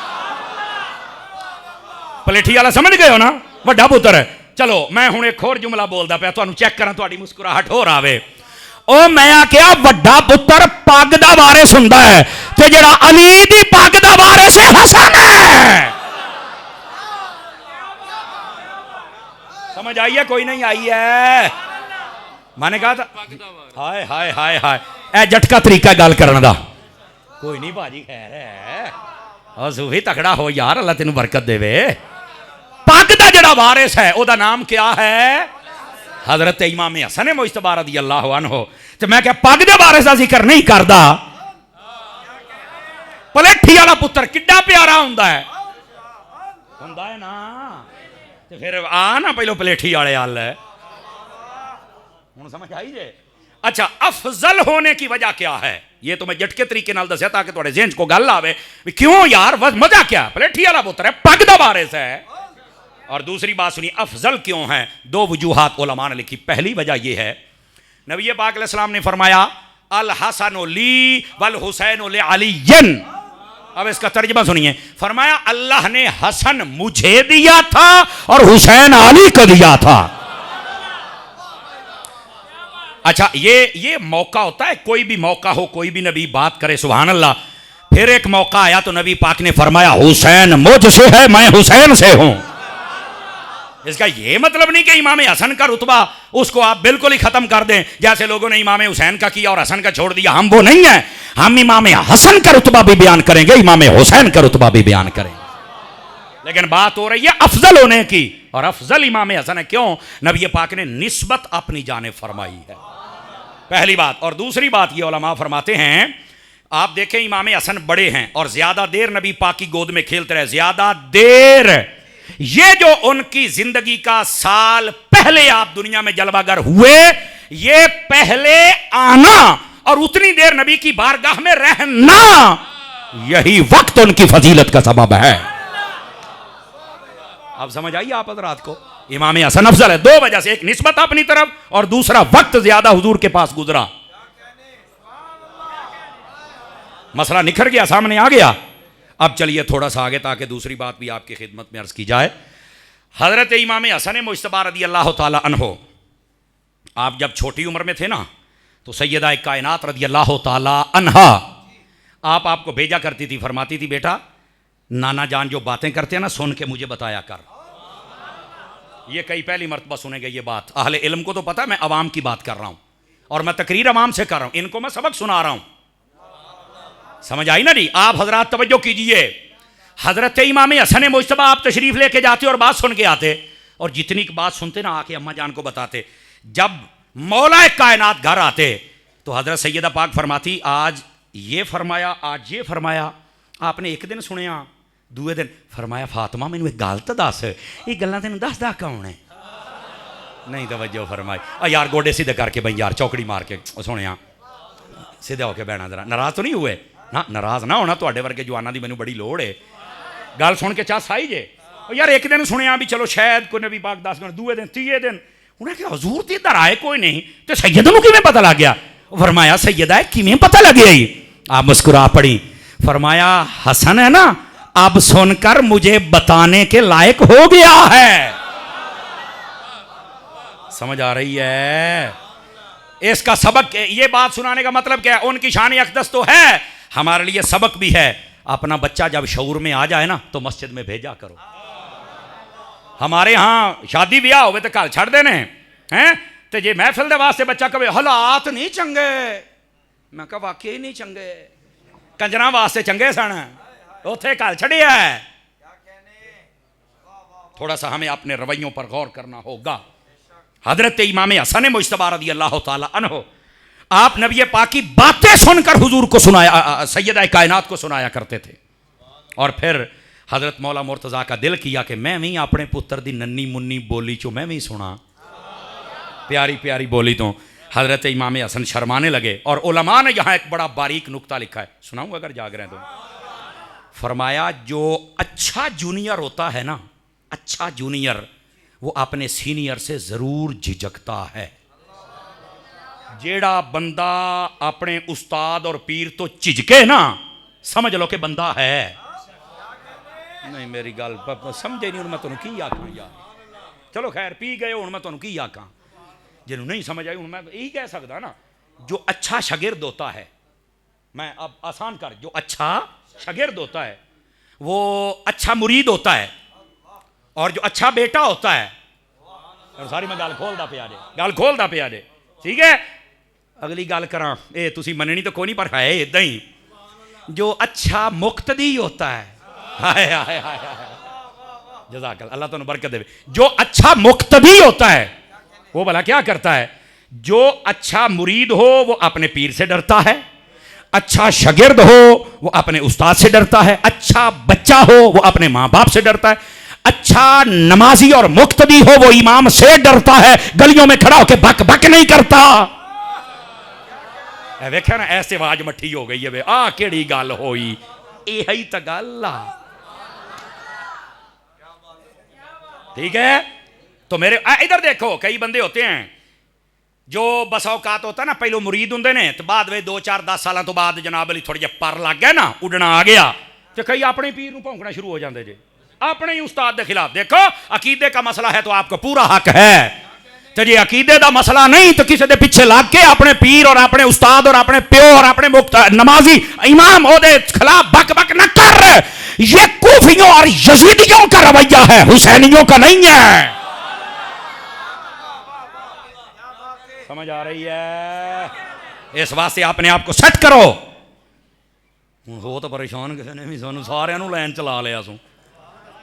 पलेठी वाला समझ गए हो ना, वड्डा पुत्र है। चलो मैं हुण एक होर जुमला बोलदा पिया, तुहानूं चेक करां, तुहाडी मुस्कुराहट होर आवे। ओ मैं आख्या वड्डा पुत्र पग दा वारिस हुंदा है, ते जिहड़ा अली दी पग दा वारिस है हसन है। समझ आई है? कोई नहीं आई है? मैंने कहा था हाय हाय हाय हाय, ए झटका तरीका गल करने दा। कोई नहीं भाजी, खैर है। और सूफी तकड़ा हो यार, अल्लाह तेनू बरकत देवे। पग दा जिहड़ा वारिस है ओदा नाम क्या है? हजरत इमाम हसन मुज्तबा रज़ियल्लाहु अन्हु। ते मैं क्या पग दे वारिस दा जिक्र नहीं करदा? पलेठी वाला पुत्र किड्डा प्यारा हुंदा है ना। तो फिर आ ना पहलो पलेठी वाले हाल है, हुण समझ आई जे। अच्छा, अफजल होने की वजह क्या है, ये तो मैं झटके तरीके नाल दस्या ताकि थोड़े ज़हन को गल आवे क्यों यार मजा क्या, पलेठी वाला पुत्र है, पग दा वारिस है। और दूसरी बात सुनिए, अफजल क्यों है, दो वजूहात उलमा ने लिखी। पहली वजह यह है, नबी पाक अलैहिस्सलाम ने फरमाया अल हसन ली वल हुसैन ले अलीयन। अब इसका तर्जुमा सुनिए, फरमाया अल्लाह ने हसन मुझे दिया था और हुसैन अली को दिया था। अच्छा, ये मौका होता है, कोई भी मौका हो, कोई भी नबी बात करे, सुभान अल्लाह। फिर एक मौका आया तो नबी पाक ने फरमाया हुसैन मुझसे है, मैं हुसैन से हूं। इसका ये मतलब नहीं कि इमाम हसन का रुतबा उसको आप बिल्कुल ही खत्म कर दें, जैसे लोगों ने इमाम हुसैन का किया और हसन का छोड़ दिया। हम वो नहीं है, हम इमाम हसन का रुतबा भी बयान करेंगे, इमाम हुसैन का रुतबा भी बयान करेंगे। लेकिन बात हो रही है अफजल होने की, और अफजल इमाम हसन है। क्यों? नबी पाक ने निस्बत अपनी जाने फरमाई है, पहली बात। और दूसरी बात ये उलमा फरमाते हैं, आप देखें इमाम हसन बड़े हैं और ज्यादा देर नबी पाक की गोद में खेलते रहे, ज्यादा देर। ये जो उनकी जिंदगी का साल पहले आप दुनिया में जलवागर हुए, ये पहले आना और उतनी देर नबी की बारगाह में रहना, यही वक्त उनकी फजीलत का सबब है। अब समझ आइए आप हज़रात को, इमाम हसन अफजल है दो वजह से, एक निस्बत अपनी तरफ और दूसरा वक्त ज्यादा हुजूर के पास गुजरा। मसला निखर गया, सामने आ गया। अब चलिए थोड़ा सा आगे ताकि दूसरी बात भी आपकी खिदमत में अर्ज की जाए। हजरत इमाम हसन मुज्तबा रदी अल्लाह ताला अन्हो, आप जब छोटी उम्र में थे ना, तो सैयदा कायनात रदी अल्लाह ताला अन्हा आपको भेजा करती थी, फरमाती थी बेटा नाना जान जो बातें करते हैं ना, सुन के मुझे बताया कर। ये कई पहली मर्तबा सुनेंगे ये बात, अहले इल्म को तो पता है मैं अवाम की बात कर रहा हूं और मैं तकरीर अवाम से कर रहा हूं, इनको मैं सबक सुना रहा हूं। समझ आई ना जी? आप हजरात तवज्जो कीजिए, हजरत इमाम हसन मुज्तबा आप तशरीफ लेके जाते और बात सुन के आते, और जितनी बात सुनते ना आके अम्मा जान को बताते। जब मौला कायनात घर आते तो हजरत सैयदा पाक फरमाती आज ये फरमाया, आज ये फरमाया। आपने एक दिन सुनिया, दूए दिन फरमाया फातिमा मैनू एक गल तो दस, ये गल्लां तैनूं दसदा कौन है? नहीं तवज्जो फरमाई। यार गोडे सीधे करके बई यार, चौकड़ी मार के सुनिया, सीधे होके बहना जरा, नाराज तो नहीं हुए ना? नाराज ना होना, तुहाडे वर्गे जवानां दी मैनू बड़ी लोड़ है। गल सुन के चाह साई जे यार, एक दिन सुनिया भी चलो शायद कोई नबी पाक 10 दिन, दूए दिन तीए दिन उन्हें कहा हजूर ते इधर आए कोई नहीं, तो सैयद नूं किवें पता लग गया? फरमाया सैयदा किवें पता लगे? आप मुस्कुरा पड़ी, फरमाया हसन है ना, अब सुनकर मुझे बताने के लायक हो गया है। समझ आ रही है? इसका सबक, ये बात सुनाने का मतलब क्या है? उनकी शान अक़दस तो है, हमारे लिए सबक भी है। अपना बच्चा जब शऊर में आ जाए ना तो मस्जिद में भेजा करो। हमारे यहाँ शादी ब्याह होवे तो घर छड़ देने हैं, तो जे महफिल दे वास्ते बच्चा कहे हालात नहीं चंगे, मैं कहा वाकई नहीं चंगे, कंजरा वास्ते चंगे सन, उथे घर छड़िया है। थोड़ा सा हमें अपने रवैयों पर गौर करना होगा। हजरत इमाम हसन मुज्तबा रज़ी अल्लाह ताला अन्हु, आप नबी पाक की बातें सुनकर हुजूर को सुनाया, सैयदा कायनात को सुनाया करते थे। और फिर हजरत मौला मुर्तज़ा का दिल किया कि मैं भी अपने पुत्र दी नन्नी मुन्नी बोली चो मैं भी सुना, प्यारी प्यारी बोली। तो हजरत इमाम हसन शर्माने लगे, और उलमा ने यहाँ एक बड़ा बारीक नुक्ता लिखा है, सुनाऊँ अगर जाग रहे हैं तो। फरमाया जो अच्छा जूनियर होता है ना, अच्छा जूनियर, वो अपने सीनियर से जरूर झिझकता है। जेड़ा बंदा अपने उस्ताद और पीर तो झिझके ना, समझ लो कि बंदा है नहीं। मेरी गल समझे नहीं, मैं तुहानू की आखां यार। चलो खैर पी गए हूँ, मैं तुहानू की आखां, जिन्हों नहीं समझ आई हूँ मैं यही कह सकता ना, जो अच्छा शागिर्द होता है, मैं अब आसान कर, जो अच्छा शागिर्द होता है वो अच्छा मुरीद होता है, और जो अच्छा बेटा होता है, और सारी मैं गल खोलदा पिया जे, गल खोलदा पिया जे, ठीक है। अगली गल करा, ये तुसी मननी तो कोई नहीं, पर है इदां ही। जो अच्छा मुक्तदी होता है, हाय हाय हाय जज़ाकल्लाह, अल्लाह तुहानू बरकत देवे। जो अच्छा मुक्तदी होता है वो भला क्या करता है? जो अच्छा मुरीद हो वो अपने पीर से डरता है, अच्छा शागिर्द हो वो अपने उस्ताद से डरता है, अच्छा बच्चा हो वो अपने माँ बाप से डरता है, अच्छा नमाजी और मुक्तदी हो वो इमाम से डरता है, गलियों में खड़ा होकर बक बक नहीं करता। वेख्या ना ऐसे आवाज मठी हो गई है वे आ केड़ी गल होई, यही तो गल आ। ठीक है, तो मेरे इधर देखो, कई बंदे होते हैं जो बस औकात होता है ना, पहले मुरीद होंगे ने तो बाद में 2 4 10 सालों तो बाद जनाब अली थोड़े जे पर लग गए ना, उड़ना आ गया, तो कई अपने पीर को भौंकना शुरू हो जाते जे अपने ही उस्ताद के खिलाफ। देखो अकीदे का मसला है तो आपको पूरा हक है, तो जी अकीदे का मसला नहीं तो किसी के पीछे लग के अपने पीर और अपने उस्ताद और अपने प्यो और अपने मुक्त नमाजी इमाम ओदे खिलाफ बक बक न कर। ये कूफियों और यजीदियों का रवैया है, हुसैनियों का नहीं है। समझ आ रही है? इस वास्ते अपने आप को सेट करो। हो तो परेशान किसी ने भी सानू सारे लैन चला लिया सू,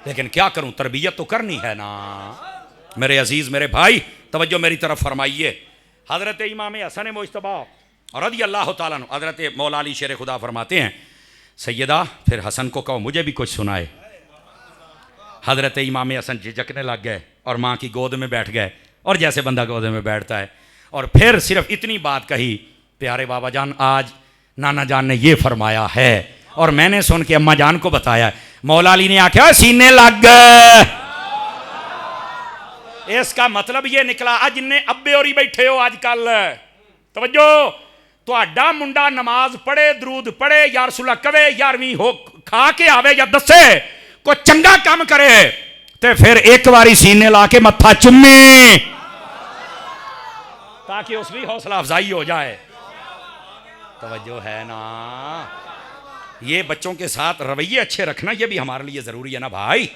लेकिन क्या करूं, तरबियत तो करनी है ना। मेरे अजीज मेरे भाई तवज्जो मेरी तरफ फरमाइए। हजरत इमाम हसन मुज्तबा रज़ी अल्लाह तआला अन्हु, हजरत मौला अली शेर खुदा फरमाते हैं, सैयदा फिर हसन को कहो मुझे भी कुछ सुनाए। हजरत इमाम हसन झिझकने लग गए और माँ की गोद में बैठ गए, और जैसे बंदा गोद में बैठता है, और फिर सिर्फ इतनी बात कही, प्यारे बाबा जान आज नाना जान ने ये फरमाया है और मैंने सुन के अम्मा जान को बताया। मौला अली ने आख्या सीने लग गए। इसका मतलब ये निकला आज जिन्ने अब्बे और ही बैठे हो आजकल, तवज्जो, तुहाडा मुंडा नमाज पढ़े दरूद पढ़े या रसूला कवे 11वीं हो खा के आवे या दसे को चंगा काम करे ते फिर एक बारी सीने ला के मत्था चुम्मे ताकि उसकी हौसला अफजाई हो जाए। तवज्जो है ना? ये बच्चों के साथ रवैये अच्छे रखना ये भी हमारे लिए ज़रूरी है ना भाई।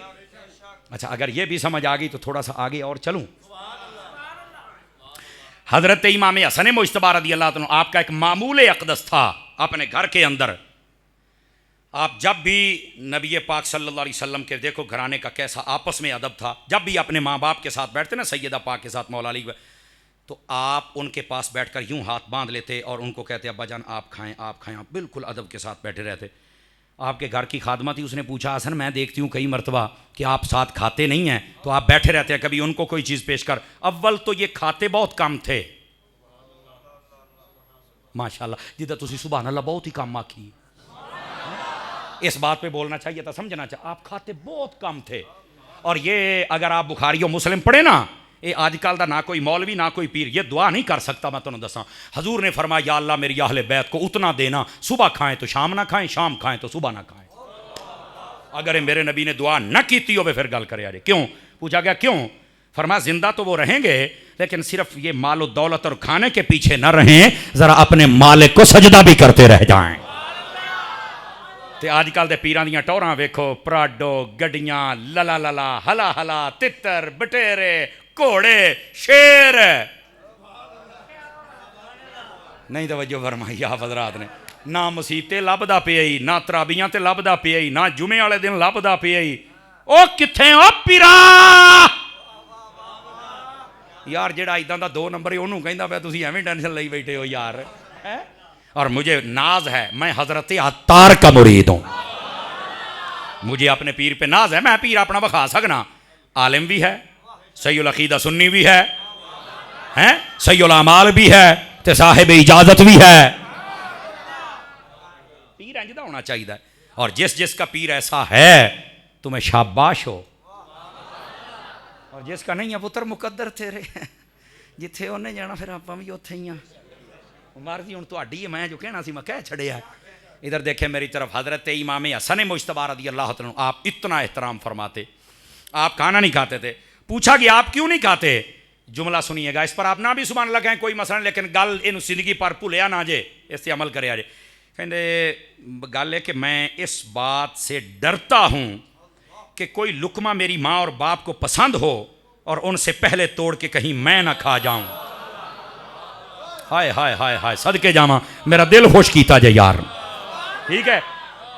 अच्छा अगर ये भी समझ आ गई तो थोड़ा सा आगे और चलूं। हज़रत इमाम हसन मुज्तबा रज़ी अल्लाह तआला अन्हु, आपका एक मामूल अक़दस था अपने घर के अंदर। आप जब भी नबी पाक सल्लल्लाहु अलैहि वसल्लम के, देखो घराने का कैसा आपस में अदब था, जब भी अपने माँ बाप के साथ बैठते ना सैयदा पाक के साथ मौला अली, तो आप उनके पास बैठकर यूं हाथ बांध लेते और उनको कहते अब्बा जान आप खाएं आप खाएं। आप बिल्कुल अदब के साथ बैठे रहते। आपके घर की खादमा थी, उसने पूछा हसन मैं देखती हूँ कई मरतबा कि आप साथ खाते नहीं हैं तो आप बैठे रहते हैं, कभी उनको कोई चीज़ पेश कर। अव्वल तो ये खाते बहुत कम थे, माशाल्लाह, जिदा तुसी सुभान अल्लाह बहुत ही कम आखी। इस बात पे बोलना चाहिए था, समझना चाहिए, आप खाते बहुत कम थे। और ये अगर आप बुखारी और मुस्लिम पढ़े ना, ये आजकल का ना कोई मौलवी ना कोई पीर ये दुआ नहीं कर सकता। मैं तुम्हें दसा, हजूर ने फरमाया या अल्लाह मेरी अहले बैत को उतना देना, सुबह खाएं तो शाम ना खाएं, शाम खाएं तो सुबह ना खाएं। अगर मेरे नबी ने दुआ न की हो फिर गल करे अरे क्यों? पूछा गया क्यों? फरमाया जिंदा तो वो रहेंगे लेकिन सिर्फ ये मालो दौलत और खाने के पीछे न रहें, जरा अपने मालिक को सजदा भी करते रह जाएं। तो आजकल के पीरां दियां टौरां वेखो, पराडो गड्डियां लला लला हला हला तितर बटेरे घोड़े शेर। नहीं तवज्जो फरमाई आप हज़रात ने, ना मसीते लभदा पिया ही, ना तराबियां ते लभदा पिया ही, ना जुमे वाले दिन लभदा पिया ही। ओ किथे ओ पीरा यार, जेड़ा इदां दा 2 नंबर है उन्होंने कहंदा पिया तुसीं एवें टेंशन लई बैठे हो यार है? और मुझे नाज है, मैं हजरत अत्तार का मुरीद हूं, मुझे अपने पीर पे नाज है। मैं पीर अपना बखा सकना, आलिम भी है, सही उल अकीदा सुन्नी भी है, सही उल अमाल भी है, ते साहिब इजाजत भी है। पीर इंज दा होना चाहिए। और जिस जिसका पीर ऐसा है तुम्हें शाबाश हो, और जिसका नहीं है पुत्र मुकद्दर तेरे, जिथे उन्हें जाना फिर आप भी उत्थे ही हाँ। मर्जी हूँ तुहाडी है, मैं जो कहना सी मैं कह छड़िया। इधर देखे मेरी तरफ, हजरत इमाम हसन मुज्तबा रज़ी अल्लाह तआला अन्हु, आप इतना एहतराम फरमाते। आप खाना नहीं खाते थे, पूछा कि आप क्यों नहीं खाते? जुमला सुनिएगा, इस पर आप ना भी सुभान अल्लाह कहें कोई मसला, लेकिन गल इन जिंदगी पर भुलिया ना जे, इससे अमल करे जे। कहते गल है कि मैं इस बात से डरता हूँ कि कोई लुकमा मेरी माँ और बाप को पसंद हो और उनसे पहले तोड़ के कहीं मैं ना खा जाऊं। हाय हाय हाय हाय, सदके जावा, मेरा दिल खुश कीता जे यार, ठीक है।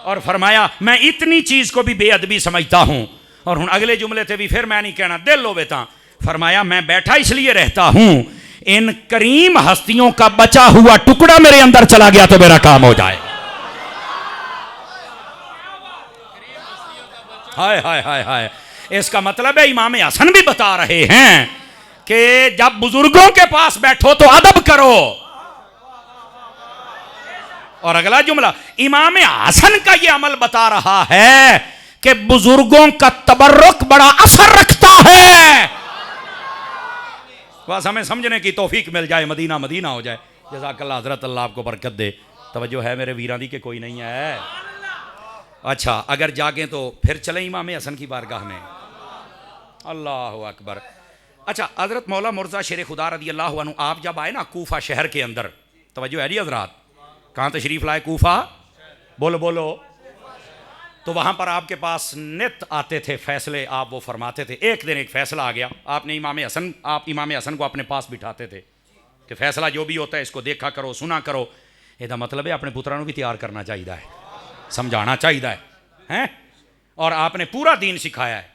और फरमाया मैं इतनी चीज़ को भी बेअदबी समझता हूँ। और हूँ अगले जुमले थे भी फिर मैं नहीं कहना, दिल होवे ता। फरमाया मैं बैठा इसलिए रहता हूँ इन करीम हस्तियों का बचा हुआ टुकड़ा मेरे अंदर चला गया तो मेरा काम हो जाए। हाय हाय हाय हाय। इसका मतलब है इमाम हसन भी बता रहे हैं कि जब बुजुर्गों के पास बैठो तो अदब करो। और अगला जुमला इमाम हसन का ये अमल बता रहा है कि बुजुर्गों का तबर्रुक बड़ा असर रखता है। बस हमें समझने की तौफीक मिल जाए, मदीना मदीना हो जाए। जज़ाकल्लाह हज़रत, अल्लाह आपको बरकत दे। तवज्जो है मेरे वीरां दी के कोई नहीं है? अच्छा, अगर जागें तो फिर चलें इमाम हसन की बारगाह में। अल्लाह अकबर। अच्छा, हज़रत मौला मुर्ज़ा शेर खुदा रज़ी अल्लाह अन्हु आप जब आए ना कूफा शहर के अंदर, तवज्जो है जी हज़रात, कहाँ तशरीफ़ लाए? कूफा। बोलो बोलो। तो वहाँ पर आपके पास नित आते थे फैसले, आप वो फरमाते थे। एक दिन एक फ़ैसला आ गया, आपने आप इमाम हसन को अपने पास बिठाते थे कि फ़ैसला जो भी होता है इसको देखा करो, सुना करो। ਇਹਦਾ मतलब है अपने पुत्रां भी तैयार करना चाहिए है, समझाना चाहिए है। और आपने पूरा दीन सिखाया है।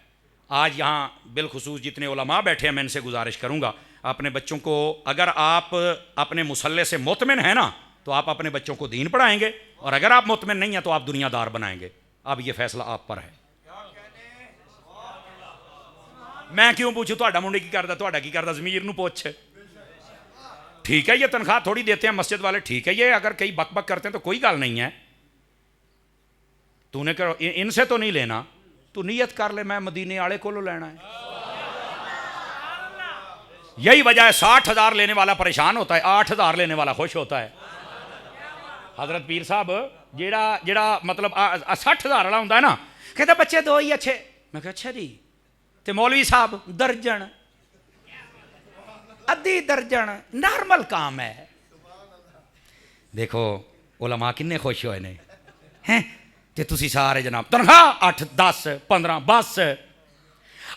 आज यहाँ बिलखुसूस जितने उलमा बैठे हैं, मैं इनसे गुजारिश करूँगा अपने बच्चों को, अगर आप अपने मुसल्ले से मुतमिन हैं ना तो आप अपने बच्चों को दीन पढ़ाएंगे, और अगर आप मुतमिन नहीं हैं तो आप दुनियादार बनाएंगे। अब ये फैसला आप पर है। मैं क्यों पूछूं तुहाडा मुंडे की करदा, तुहाडा की करदा, ज़मीर नूं पुछ। ठीक है ये तनख्वाह थोड़ी देते हैं मस्जिद वाले, ठीक है ये अगर कई बक बक करते हैं तो कोई गल नहीं है, तूने करो इनसे तो नहीं लेना, तू नीयत कर ले मैं मदीने वाले को लेना है। यही वजह है 60,000 लेने वाला परेशान होता है, 8,000 लेने वाला खुश होता है। हजरत पीर साहब जेड़ा जेड़ा मतलब 60,000 वाला होंदा है ना, कहता बच्चे दो ही अच्छे। मैं कहा अच्छा जी, ते मौलवी साहब दर्जन, अद्धी दर्जन, नॉर्मल काम है। देखो उलमा किन्ने खुश होए ने हैं, ते तुसी सारे जनाब तनख्वाह 8 10 15 बस।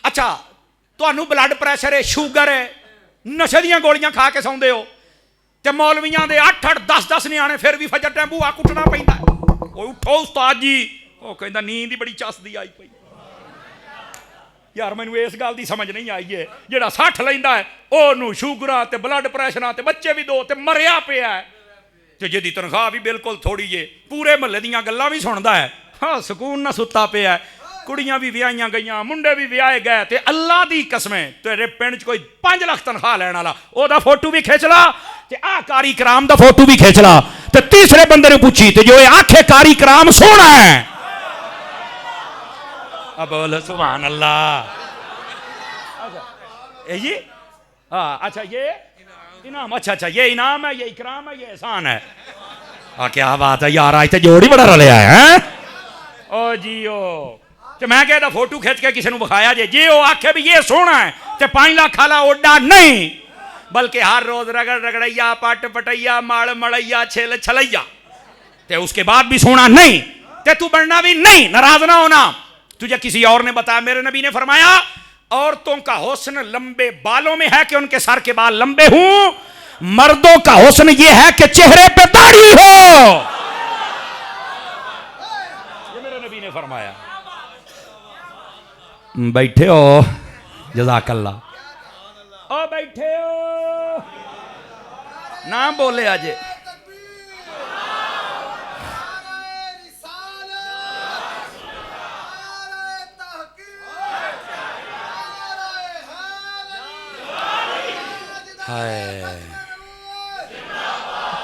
अच्छा तुहानू ब्लड प्रैशर है, शुगर है, नशे दियां गोलियां खा के सौंदे हो, ते मौलवियां दे 8 10 10 न्याणे फिर भी फजर टाइम बूहा कुटना पैंदा। उठो उस्ताद जी, वो कहंदा नींद ही बड़ी चसदी आई पई। यार मैनू इस गल की समझ नहीं आई है, जेड़ा 60 लैंदा है ओनू शुगरां ते ब्लड प्रैशरां ते बच्चे भी 2 ते मरिया पिया है, ते जिहदी तनख्वाह भी बिल्कुल थोड़ी जे पूरे महल्ले दीयां गल्लां भी सुनदा है, हाँ सुकून ना सुता पिया है। कुड़ियां भी विआहियां गईयां, मुंडे भी विआहे गए, ते अल्लाह दी कसमें तेरे पिंड च कोई 5 लाख तनख्वाह लैण वाला, ओदा फोटो भी खिंच ला ते आ कारी कराम दा फोटो भी खिंच ला, ते तीसरे बंदे ने पूछी ते जो आखे कारी कराम सोना है, अब बोलो सुभान अल्लाह। अच्छा ये हाँ, अच्छा ये इनाम, अच्छा अच्छा ये इनाम है, ये इकराम है, ये एहसान है। क्या बात है यार, आज तो जोड़ ही बड़ा रलिया है। ओ जी ओ, ते मैं कहता फोटो खिंच के किसी ने विखाया जे वो आखे भी ये सोना है ते 5 लाख वाला ओडा नहीं, बल्कि हर रोज रगड़ रगड़ैया, पट पटैया, माड़ मड़ैया, छेल छलैया, ते उसके बाद भी सोना नहीं, ते तू बनना भी नहीं, नाराज ना होना। तुझे किसी और ने बताया, मेरे नबी ने फरमाया औरतों का हुस्न लंबे बालों में है कि उनके सर के बाल लंबे हों, मर्दों का हुस्न ये है कि चेहरे पे दाढ़ी हो। ये मेरे नबी ने फरमाया। बैठे हो जज़ाकल्लाह, ओ बैठे हो ना बोले आज।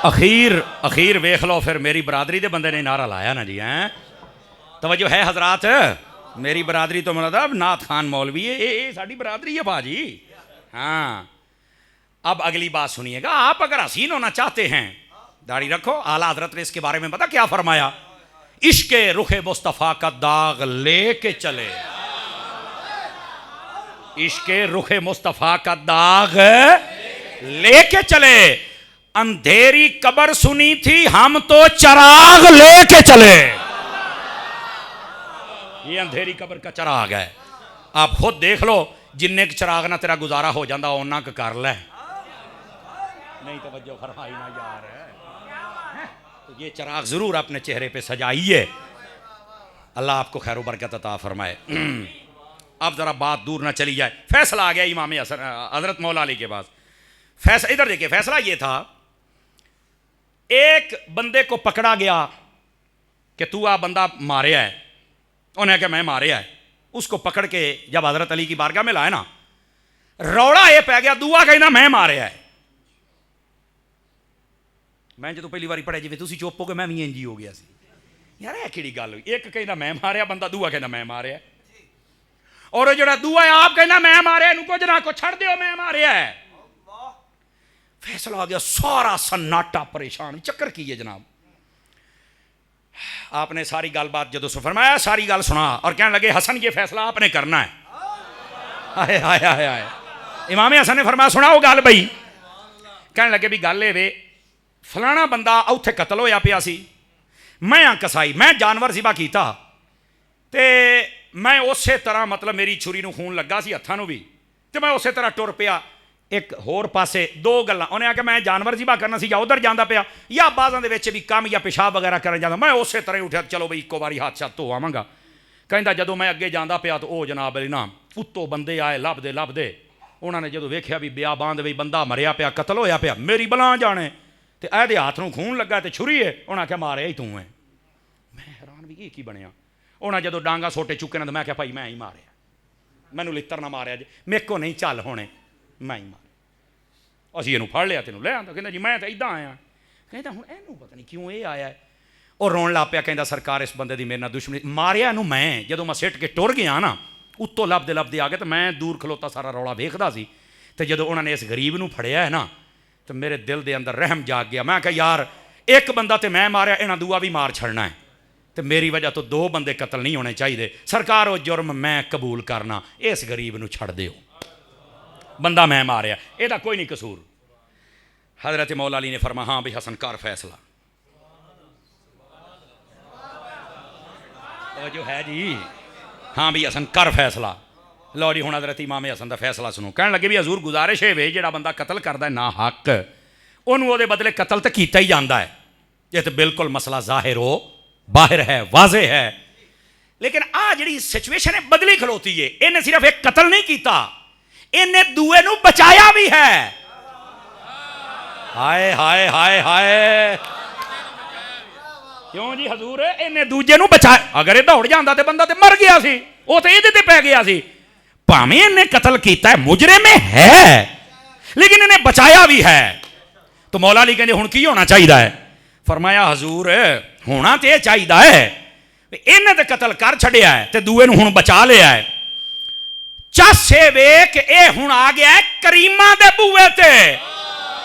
अखीर वेख लो फिर मेरी बरादरी के बंदे ने नारा लाया ना जी, हैं तवज्जो है हजरात, मेरी बरादरी तो मतलब नाथ खान मौलवी है, ये साड़ी बरादरी है बाजी। हाँ अब अगली बात सुनिएगा, आप अगर हसीन होना चाहते हैं दाढ़ी रखो। आला हजरत ने इसके बारे में पता क्या फरमाया, इश्के रुखे मुस्तफ़ा का दाग लेके चले, इश्के रुखे मुस्तफ़ा का दाग लेके चले, अंधेरी कब्र सुनी थी हम तो चराग लेके चले। ये अंधेरी कब्र का चराग है, आप खुद देख लो, जिन्ने चराग ना तेरा गुजारा हो जाता ओना कर ले, नहीं तो वजह फरमाई ना यार है। तो ये चराग जरूर अपने चेहरे पे सजाइए, अल्लाह आपको खैर बरकत अता फरमाए। अब जरा बात दूर ना चली जाए, फैसला आ गया इमाम हजरत मौला अली के पास। फैसला इधर देखिए, फैसला ये था, एक बंदे को पकड़ा गया कि तू आ बंदा मारिया है, उन्हें कहा मैं मारिया है, उसको पकड़ के जब हजरत अली की बारगाह में लाए ना, रौला ये पै गया, दुआ कहना मैं मारिया है। मैं जो पहली बार पढ़िया जिवें तुसीं चुप हो गए, मैं भी इंज ही हो गया सी, यार यह किहड़ी गल हुई। एक कहना मैं मारिया बंदा, दूआ कहना मैं मारिया, और जो दूआ है आप कहना मैं मारिया, इनू कुछ ना कुछ छड़ दियो, मैं मारिया है। फैसला आ गया, सारा सन्नाटा, परेशान, चक्कर की है जनाब। आपने सारी गल बात जो फरमाया, सारी गल सुना और कहने लगे हसन ये फैसला आपने करना है। आए आए आए आए इमाम हसन ने फरमाया सुनाओ गल बई। कहने लगे भी गल वे फलाना बंदा उत्थे कतल होया पिया सी, मैं कसाई, मैं जानवर ज़िबा कीता ते मैं उस तरह मतलब मेरी छुरी नूं खून लगा सी हत्थां नूं भी, ते मैं उस तरह टुर पिया। एक होर पासे दो गल्लां, उन्हें आख्या मैं जानवर ज़िबा करना सी या उधर जांदा पिया या बाज़ां दे विच भी काम या पेशाब वगैरह करन जांदा, मैं उस तरह ही उठा चलो बई इक्को बारी हाथ छत धो आवांगा। कहंदा जदों मैं अगे जांदा पिया तो वह जनाब ना उत्तों बंदे आए लभदे लभदे, उन्होंने जो वेख्या भी ब्याबान बई बंदा मरिया पिया, कतल होया पिया, मेरी बलां जाने ते एहदे हाथ नूं खून लगा ते छुरी है, उन्हें आख्या मारिया ही तूं है। मैं हैरान भी ये की बनया। उन्हें जो डांगा सोटे चुके ना तो मैं आख्या भाई मैं ही मारिया, मैनू लित्तर ना मारिया जी, मेरे को नहीं चल होने, मैं ही मारिया। असीं इहनूं फड़ लिया, तेनों लै आंदा, कहंदा जी मैं तो इदां आया। कहंदा हुण इहनूं पता नहीं क्यों ये आया है। और रोन लग पिया, कहंदा सरकार इस बंदे दी मेरे नाल दुश्मनी, मारिया इहनूं मैं जदों मैं सिट के टुर गया ना, उत्तों लभदे लभदे आ गए तो मैं दूर खलोता सारा रौला वेखदा सी, ते जदों उन्होंने इस गरीब नूं फड़िया है ना तो मेरे दिल दे अंदर रहम जाग गया। मैं कहा यार एक बंदा तो मैं मारिया, इन्हां दूआ भी मार छड़ना है, तो मेरी वजह तो दो बंदे कतल नहीं होने चाहिए। सरकार वो जुर्म मैं कबूल करना, इस गरीब नूं छड़ दिओ, बंदा मैं मारिया, ਇਹਦਾ कोई नहीं कसूर। हजरत मौला अली ने फरमाया हाँ भी हसन कर फैसला। जो है जी हाँ भी हसन कर फैसला। लो जी हुण हजरत इमाम हसन का फैसला सुनो। कहने लगे भी हजूर गुजारिश है वे जिहड़ा बंदा कतल करता है ना हक, उन्होंने वो बदले कतल तो किया ही जाता है, ये तो बिल्कुल मसला जाहिर हो बाहर है, वाजे है। लेकिन आ जी सिचुएशन है बदली खलोती है, इन्हें सिर्फ एक कतल नहीं किया, इन्हें दूए नूं बचाया भी है। हाय हाय हाय हाय क्यों जी हजूर, इन्हें दूजे नूं बचाया। अगर ये दौड़ जाता तो बंदा तो मर गया सी, वो तो ये पै गया सी। भावें इन्हें कतल किया है, मुजरिम है, लेकिन इन्हें बचाया भी है। तो मौला अली कहते हुण की होना चाहिए? फरमाया हजूर होना तो यह चाहिए है, इन्हें तो कतल कर छड़िया है तो दूए नूं हुण बचा लिया है। चासे वेख ये हुण आ गया है करीमा दे बूए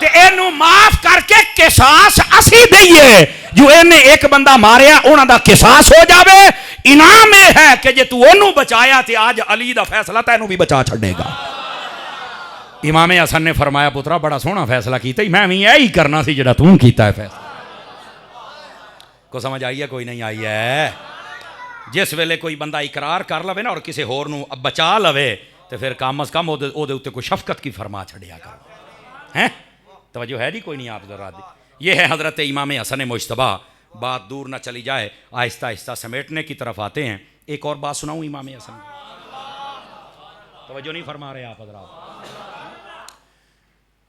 ते इनू माफ करके किसास असी दईए। जो इन्हें एक बंदा मारिया उन्हां दा किसास हो जावे। इनाम यह है कि जे तू ओनू बचाया तो आज अली दा फैसला तैनू भी बचा छड़ेगा। इमाम हसन ने फरमाया पुत्रा बड़ा सोहना फैसला किया, मैं भी यही करना सी जिहड़ा तू कीता है फैसला। को समझ आई है? कोई नहीं आई है? जिस वेले कोई बंदा इकरार कर लवे ना और किसी होर नूं बचा लवे तो फिर कम अज कम ओदे उत्ते कोई शफकत की फरमा छड़िया करो। हैं तवज्जो है जी? कोई नहीं आप जरा दी। ये है हजरत इमाम हसन मुज्तबा। बात दूर ना चली जाए, आहिस्ता आहिस्ता समेटने की तरफ आते हैं। एक और बात सुनाऊं इमाम हसन, तवज्जो नहीं फरमा रहे आप हजरात।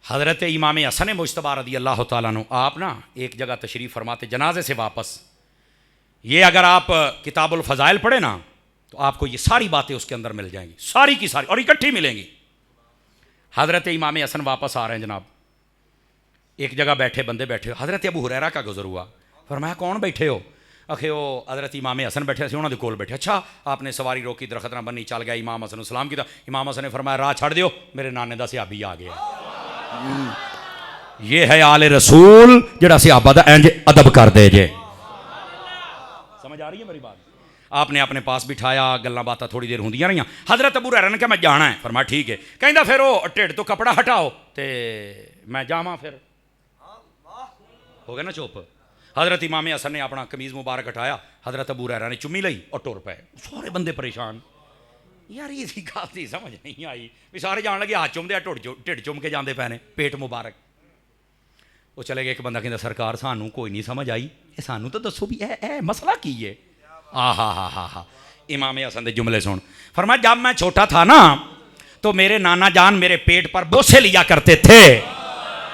हजरत इमाम हसन मुज्तबा रदी अल्लाह तआला अन्हु आप ना एक जगह तशरीफ़ फरमाते जनाजे से वापस। ये अगर आप किताबुल फ़ज़ाइल पढ़े ना तो आपको ये सारी बातें उसके अंदर मिल जाएंगी, सारी की सारी, और इकट्ठी मिलेंगी। हजरत इमाम हसन वापस आ रहे हैं जनाब, एक जगह बैठे बंदे बैठे, हजरत अबू हुरैरा का गुजर हुआ। फरमाया कौन बैठे हो? आखे वो हजरत इमाम हसन बैठे थे, उन्होंने कोल बैठे। अच्छा आपने सवारी रोकी, दरख्त ना बनी, चल गया। इमाम हसन सलाम किया। इमाम हसन ने फरमाया राह छड़ दियो, मेरे नाने का सियाबी आ गया। ये है आले रसूल जिहड़ा सियाबा दा इंज अदब कर दे जे। समझ आ रही है मेरी बात? आपने अपने पास बिठाया, गल्लां बातां थोड़ी देर होंदियां रहियां। हजरत अबू हुरैरा ने कहा मैं जाना है। फरमाया ठीक है। कहंदा फिर वो ढिड तो कपड़ा हटाओ ते मैं जावां। फिर हो गया ना चुप। हजरत इमाम हसन ने अपना कमीज़ मुबारक हटाया, हजरत अबू हुरैरा ने चुम्मी लई और टुर पे। सारे बंदे परेशान, यार ये गल की समझ नहीं आई भी सारे जान लगे हाथ चुमदे ढिड चुम के जाते पे ने, पेट मुबारक। वो चले गए। एक बंदा कहता सरकार सानू कोई नहीं समझ आई, ये सानू तो दसो भी ए मसला की है। हा इमाम हसन के जुमले सुन। फरमाया जब मैं छोटा था ना तो मेरे नाना जान मेरे पेट पर बोसे लिया करते थे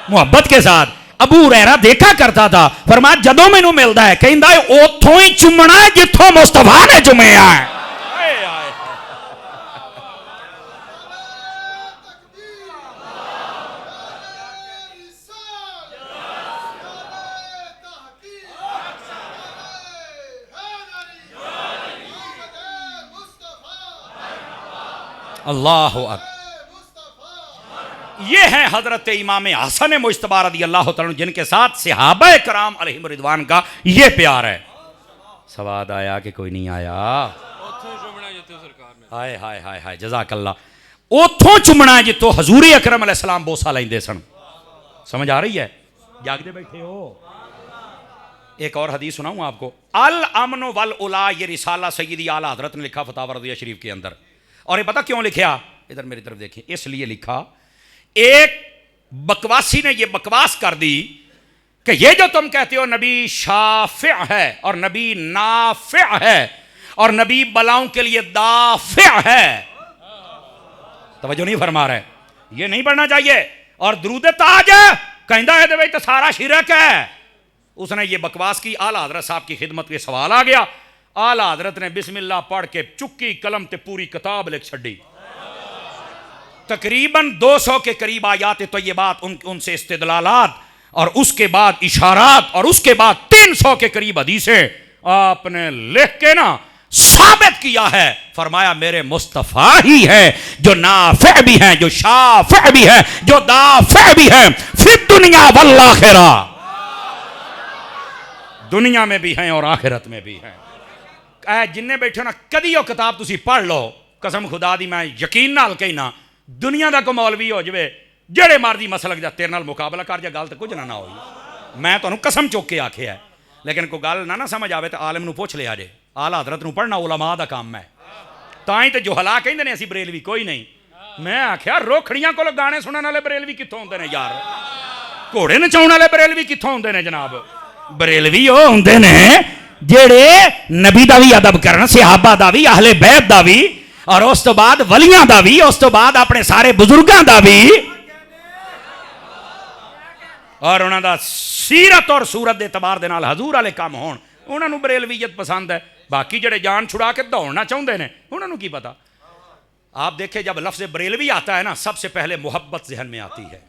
मोहब्बत के साथ। अबू हुरैरा देखा करता था। फरमाया जदों मैनू मिलता है कहता है उथों ही चुमना है जिथों मुस्तफा ने चुमिया है। अल्लाह अकबर। ये हैं हजरत इमाम हसन मुज्तबा रज़ी अल्लाह तआला जिनके साथ सहाबा कराम अलैहिम रिदवान का ये प्यार है। सवाद आया कि कोई नहीं आया? हाय हाय हाय हाय जज़ाकल्लाह। उथों चुमना जितों हजूर अकरम अलैहिस्सलाम बोसा लेंदे सन। समझ आ रही है? जागते बैठे हो? एक और हदीस सुनाऊं आपको। अल अमन वल उला, ये रिसाला सैयदी आला हजरत ने लिखा फतावा रज़िया शरीफ के अंदर। और ये पता क्यों लिखा? इधर मेरी तरफ देखिए। इसलिए लिखा, एक बकवासी ने ये बकवास कर दी कि ये जो तुम कहते हो नबी शाफिअ है और नबी नाफिअ है और नबी बलाओं के लिए दाफिअ है। तवज्जो नहीं फरमा रहे, ये नहीं पढ़ना चाहिए। और दरूद ताज कहता है तो सारा शिरक है। उसने ये बकवास की। आला हजरत साहब की खिदमत में सवाल आ गया। आला हजरत ने बिस्मिल्लाह पढ़ के चुक्की कलम ते पूरी किताब लिख छड़ी। तकरीबन 200 के करीब आयात तय्यबात, उनसे इस्तिदलालात, और उसके बाद इशारात, और उसके बाद 300 के करीब हदीसें आपने लिख के ना साबित किया है। फरमाया मेरे मुस्तफा ही है जो नाफे भी हैं, जो शाफे भी हैं, जो दाफे भी हैं, फिर दुनिया वल आखिरा, दुनिया में भी हैं और आखिरत में भी हैं। जिन्ने बैठे ना कदी वो किताब तुसी पढ़ लो, कसम खुदा दी मैं यकीन नाल कहना, दुनिया का कोई मौलवी हो जाए जेड़े मर्जी मसलक जा तेरे नाल मुकाबला कर जा, गल तो कुछ ना होई। मैं तुहानू कसम चुक के आखिया है। लेकिन कोई गल ना समझ आवे तो आलम नू पुछ लिया जे। आला हजरत नू पढ़ना उलमा दा काम है। ताई तो जो हला कहंदे ने असीं बरेलवी कोई नहीं। मैं आख्या रोखड़ियां कोल गाने सुनने वाले बरेलवी कित्थों होंदे ने यार? घोड़े नचाउण वाले बरेलवी कित्थों होंदे ने जनाब? बरेलवी वो होंदे ने जेड़े नबी दा भी अदब करन, सहाबा दा भी, अहले बैत दा भी, और उस तो बाद वलियां दा भी, उस तो बाद अपने सारे बुजुर्गां दा भी, और उन्हां दा सीरत और सूरत दे एतबार दे नाल हजूर वाले काम होण, उन्हां नूं बरेलवीयत पसंद है। बाकी जेड़े जान छुड़ा के दौड़ना चाहते हैं उन्हां नूं की पता। आप देखें जब लफ्ज़ बरेलवी आता है ना, सबसे पहले मुहब्बत जहन में आती है,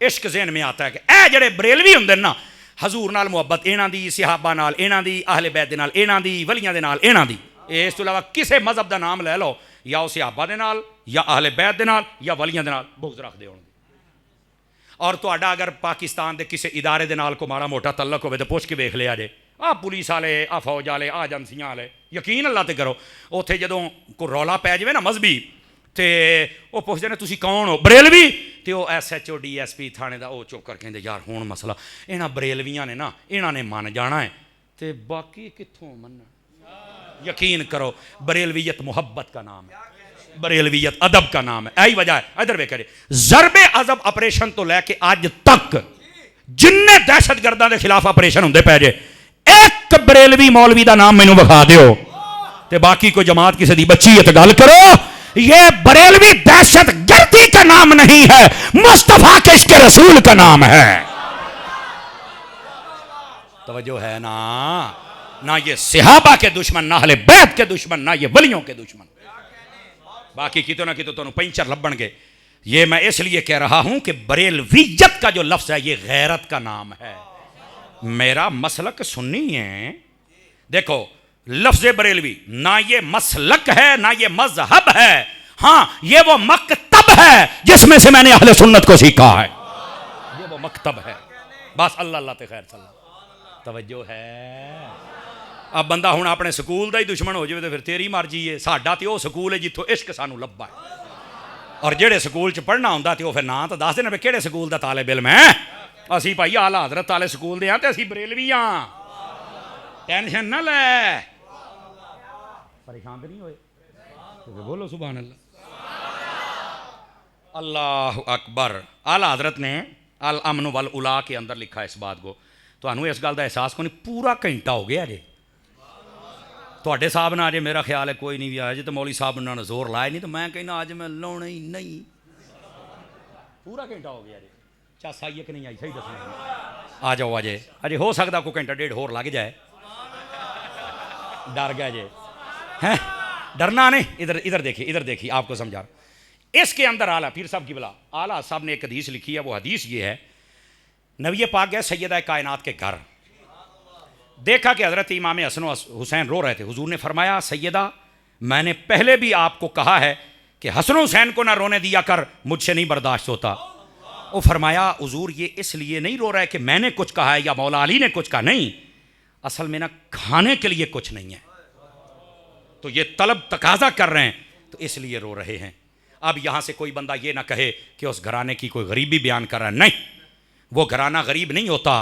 इश्क जहन में आता है कि ए जेड़े बरेलवी हुंदे ना, हजूर नाल मुहब्बत इन्हां दी, सहाबा नाल इन्हां दी, अहले बैत दे नाल इन्हां दी, वलियां दे नाल इन्हां दी। इस तो इलावा किसी मजहब का नाम लै लो, या उस सहाबा दे नाल, या अहले बैत दे नाल, या वलियां दे नाल बुग़्ज़ रखदे होणगे। और तुहाडा अगर पाकिस्तान के किसी इदारे दे नाल को माड़ा मोटा तल्लक होवे तो पुछ के वेख लिया जे। आ पुलिस वाले, आ फौज वाले, आ एजेंसियां वाले, यकीन अल्लाह ते करो, उत्थे जदों कोई रौला पै जाए ना मजहबी, तो वह पुछते हैं तुसी कौन हो? बरेलवी। तो वह SHO DSP थाने का वो चौकर कहते यार हुण मसला इन्हां बरेलवियां ने ना, इन्हां ने मन जाना है, तो बाकी कित्थों मनना? यकीन करो बरेलवियत मोहब्बत का नाम है, बरेलवियत अदब का नाम है। यही वजह है। इधर वे करे ज़रबे अज़ब ऑपरेशन तो लैके अज तक जिन्ने दहशतगर्दां दे खिलाफ ऑपरेशन होंदे पै जे, एक बरेलवी मौलवी का नाम मैनू विखा दिओ, ते बाकी कोई जमात किसी दी बच्ची है तो गल करो। ये बरेलवी दहशतगर्दी का नाम नहीं है, मुस्तफा के इसके रसूल का नाम है। तवज्जो है ना? ना ये सहाबा के दुश्मन, ना अहले बैत के दुश्मन, ना ये वलियों के दुश्मन। बाकी कितो ना कितो तुहानू पैंचर लभणगे। ये मैं इसलिए कह रहा हूं कि बरेलवियत का जो लफ्ज़ है ये गैरत का नाम है। मेरा मसलक सुन्नी है। देखो लफ्ज़ बरेलवी ना ये मसलक है ना ये मजहब है, हाँ ये वो मकतब है जिसमें से मैंने अहले सुन्नत को सीखा है। ये वो मकतब है बस। अल्लाह अल्लाह ते खैर सल्ला। तवज्जो है? अब बंदा हुण अपने स्कूल का ही दुश्मन हो जाए तो फिर तेरी मर्जी है। साडा तो वह स्कूल है जिथों इश्क सानू लब्भा है, और जेड़े स्कूल च पढ़ना होंदा तो फिर नाम तो दस देना भी किहड़े स्कूल का तालिब इल्म है। असी भाई आला हजरत वाले स्कूल दे हां ते असी बरेलवी हां। टेंशन ना लै, परेशान तो नहीं होए? तो बोलो सुभान अल्लाह। अल्लाह अकबर। आला हजरत ने अल अमन वल उला के अंदर लिखा है इस बात को। तो इस गल का एहसास को नहीं, पूरा घंटा हो गया जे तुहाडे साहब ना अजे मेरा ख्याल है कोई नहीं भी आया जे, तो मौली साहब उन्होंने जोर लाया नहीं, तो मैं कहना अज मैं लाउना ही नहीं। पूरा घंटा हो गया जे, चस आई है कि नहीं आई सही दसना। आ जाओ अजे, अजे हो सकता कोई घंटा डेढ़ होर लग जाए। डर गया जे हैं? डरना नहीं। इधर इधर देखिए, इधर देखिए, आपको समझा रहा। इसके अंदर आला पीर साहब की बला आला साहब ने एक हदीस लिखी है। वो हदीस ये है, नबी पाक गए सैयदा कायनात के घर, देखा कि हज़रत इमाम हसन हुसैन रो रहे थे। हुजूर ने फरमाया सैयदा मैंने पहले भी आपको कहा है कि हसन हुसैन को ना रोने दिया कर, मुझसे नहीं बर्दाश्त होता। वो फरमाया हुजूर ये इसलिए नहीं रो रहा है कि मैंने कुछ कहा है या मौला अली ने कुछ कहा, नहीं, असल में ना खाने के लिए कुछ नहीं है, तो ये तलब तकाजा कर रहे हैं तो इसलिए रो रहे हैं। अब यहां से कोई बंदा ये ना कहे कि उस घराने की कोई गरीबी बयान कर रहा है, नहीं, वो घराना गरीब नहीं होता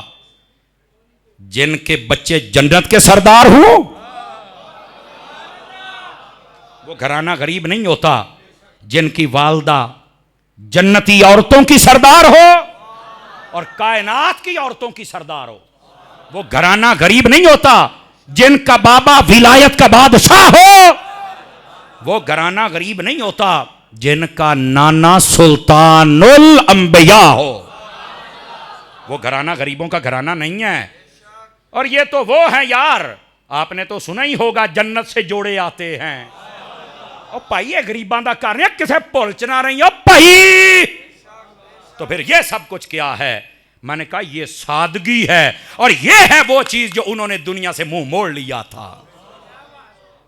जिनके बच्चे जन्नत के सरदार हो। वो घराना गरीब नहीं होता जिनकी वालदा जन्नती औरतों की सरदार हो और कायनात की औरतों की सरदार हो। वो घराना गरीब नहीं होता जिनका बाबा विलायत का बादशाह हो। वो घराना गरीब नहीं होता जिनका नाना सुल्तानुल अंबिया हो। वो घराना गरीबों का घराना नहीं है। और ये तो वो है यार, आपने तो सुना ही होगा, जन्नत से जोड़े आते हैं। और भाई ये गरीबां दा कर रहे किसे भुल च ना रही हो भाई। तो फिर ये सब कुछ क्या है? मैंने कहा ये सादगी है और ये है वो चीज जो उन्होंने दुनिया से मुंह मोड़ लिया था।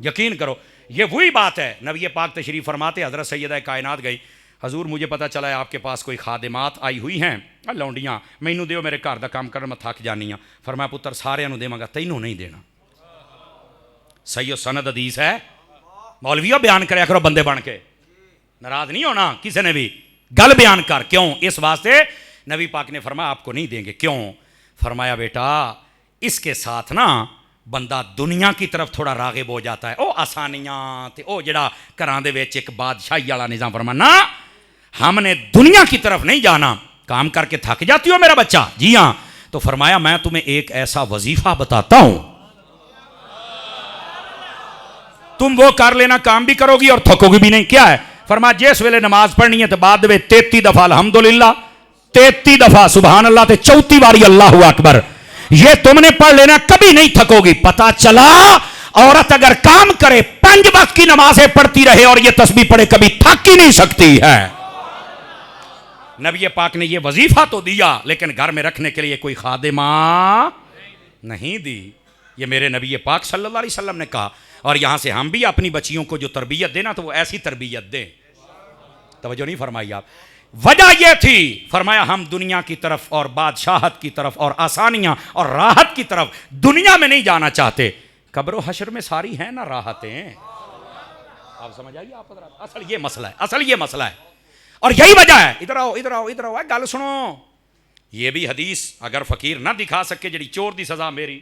यकीन करो ये वही बात है। नबी पाक तशरीफ फरमाते, हजरत सैयदा कायनात गई, हजूर मुझे पता चला है आपके पास कोई खादिमात आई हुई हैं, लौंडियाँ, मैनू दियो, मेरे घर का काम कर, मैं थक जानी हाँ। फरमाया पुत्र सारिਆਂ ਨੂੰ देवांगा, तैनू नहीं देना। सही सनद हदीस है, मौलवियों बयान कराया करो बंदे बन के, नाराज नहीं होना किसी ने भी, गल बयान कर। क्यों? इस वास्ते नबी पाक ने फरमाया आपको नहीं देंगे। क्यों? फरमाया बेटा इसके साथ ना बंदा दुनिया की तरफ थोड़ा रागिब हो जाता है। ओ आसानियां ते ओ जड़ा घरां दे विच एक बादशाही वाला निज़ाम। फरमाना हमने दुनिया की तरफ नहीं जाना। काम करके थक जाती हो मेरा बच्चा? जी हाँ। तो फरमाया मैं तुम्हें एक ऐसा वजीफा बताता हूं, तुम वो कर लेना, काम भी करोगी और थकोगी भी नहीं। क्या है? फरमाया जिस वेले नमाज पढ़नी है तो बाद में 33 दफा अल्हम्दुलिल्लाह, 33 दफा सुभान अल्लाह, ते 34 बारी अल्लाहु अकबर, ये तुमने पढ़ लेना, कभी नहीं थकोगी। पता चला औरत अगर काम करे, 5 वक्त की नमाजें पढ़ती रहे और ये तस्बीह पढ़े, कभी थक ही नहीं सकती है। नबी पाक ने ये वजीफा तो दिया लेकिन घर में रखने के लिए कोई खादिमा नहीं दी। ये मेरे नबी पाक सल्लल्लाहु अलैहि वसल्लम ने कहा। और यहां से हम भी अपनी बच्चियों को जो तरबियत देना तो वो ऐसी तरबियत दें। तवज्जो नहीं फरमाई आप? वजह यह थी, फरमाया हम दुनिया की तरफ और बादशाहत की तरफ और आसानियां और राहत की तरफ दुनिया में नहीं जाना चाहते। कब्र हशर में सारी हैं ना राहतें। आप समझ आइए आप? असल ये मसला है, असल ये मसला है और यही वजह है। इधर आओ इधर आओ इधर आओ, गल सुनो। ये भी हदीस अगर फकीर ना दिखा सके जड़ी चोर दी सजा मेरी।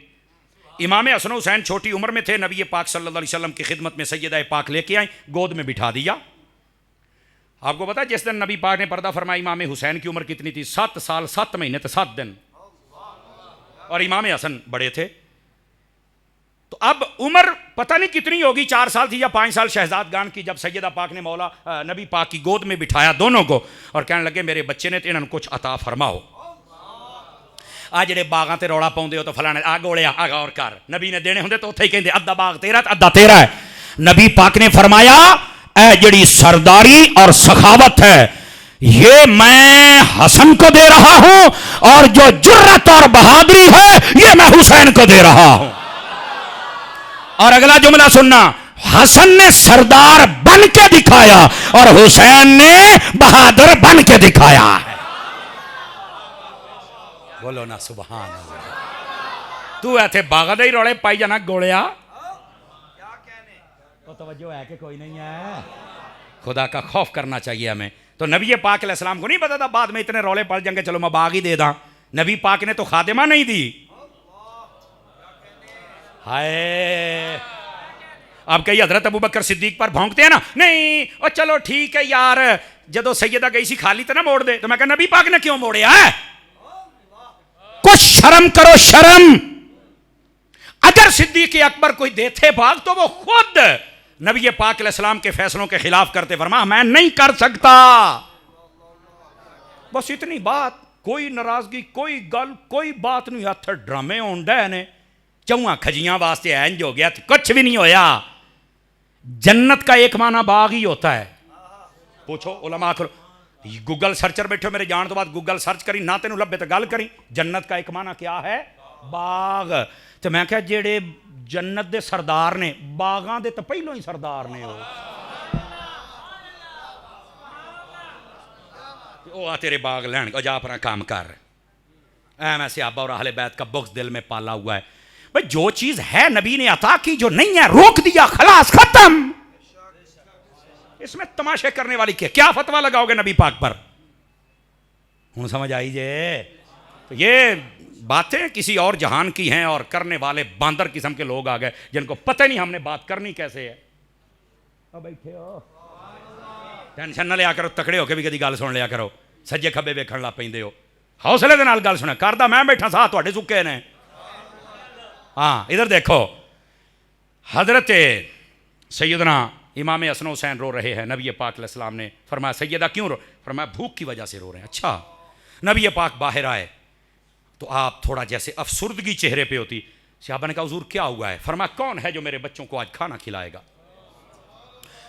इमाम हसन हुसैन छोटी उम्र में थे, नबी पाक सल्लल्लाहु अलैहि वसल्लम की खिदमत में सैयदा पाक लेके आए, गोद में बिठा दिया। आपको पता है जिस दिन नबी पाक ने पर्दा फरमाया, इमाम हुसैन की उम्र कितनी थी? 7 साल 7 महीने तो 7 दिन। और इमाम हसन बड़े थे। तो अब उम्र पता नहीं कितनी होगी, 4 साल थी या 5 साल शहजाद गान की, जब सैयदा पाक ने मौला नबी पाक की गोद में बिठाया दोनों को और कहने लगे मेरे बच्चे ने तो इन्होंने कुछ अता फरमाओ। आ जेड़े बागां ते रौला पाउंदे हो तो फलाने आ गोलिया आ गौर कर, नबी ने देने होंदे तो उत्थे ही कहंदे अद्धा बाग तेरा अद्धा तेरा है। नबी पाक ने फरमाया ऐ जड़ी सरदारी और सखावत है ये मैं हसन को दे रहा हूं और जो जुर्रत और बहादुरी है ये मैं हुसैन को दे रहा हूं। और अगला जुमला सुनना, हसन ने सरदार बन के दिखाया और हुसैन ने बहादुर बन के दिखाया है। बोलो ना सुभान अल्लाह। तू ऐसे बागा दे ही रौले पाई जाना गोलिया, तो तवज्जो है कि कोई नहीं है? खुदा का खौफ करना चाहिए हमें। तो नबी पाक अलैहिस्सलाम को नहीं पता था बाद में इतने रौले पड़ जाएंगे, चलो मैं बाग ही दे दा। नबी पाक ने तो खादिमा नहीं दी। हाय आप कही हजरत अबू बकर सिद्दीक पर भौंकते हैं ना, नहीं और चलो ठीक है यार, जदों सैयदा गई सी खाली तो ना मोड़ दे। तो मैं कहा नबी पाक ने क्यों मोड़िया है? कुछ शर्म करो, शर्म। अगर सिद्दीक अकबर कोई देते भाग तो वो खुद नबी पाक अलैहिस्सलाम के फैसलों के खिलाफ करते, फरमा मैं नहीं कर सकता। बस इतनी बात, कोई नाराजगी, कोई गल, कोई बात नहीं। हथ ड्रामे होंडे ने, चौआ खजियां वास्ते इंज हो गया, कुछ भी नहीं होया। जन्नत का एक माना बाग ही होता है। पूछो उलमा को, गूगल सर्चर बैठो मेरे जान तो बाद गूगल सर्च करी ना तेन लभे तो गल करी। जन्नत का एक माना क्या है? बाग। तो मैं क्या जेड़े जन्नत दे सरदार ने, बागां दे तो पहलों ही सरदार ने। वो आ तेरे बाग लैन जा अपना काम कर। मैं सहाबा और अहले बैत का बुग़्ज़ दिल में पाला हुआ है। भाई जो चीज है नबी ने अता की, जो नहीं है रोक दिया, खलास खत्म। इसमें तमाशे करने वाली क्या फतवा लगाओगे नबी पाक पर? हूँ समझ आई जे? तो ये बातें किसी और जहान की हैं और करने वाले बांदर किस्म के लोग आ गए जिनको पता नहीं हमने बात करनी कैसे है। अब बैठे हो, टेंशन ना लिया करो, तकड़े होके भी कभी गल सुन लिया करो, सज्जे खब्बे वेखण लग पैंदे हो। हौसले दे नाल गल सुना करदा मैं बैठा साथ तुहाडे सुक्के ने। हाँ इधर देखो, हजरत सैयदना इमाम हसन हुसैन रो रहे हैं। नबी पाक अलैहिस्सलाम ने फरमाया सैयदा क्यों रो? फरमाया भूख की वजह से रो रहे हैं। अच्छा, नबी पाक बाहर आए तो आप थोड़ा जैसे अफसुर्दगी चेहरे पे होती। सहाबा ने कहा हुजूर क्या हुआ है? फरमाया कौन है जो मेरे बच्चों को आज खाना खिलाएगा?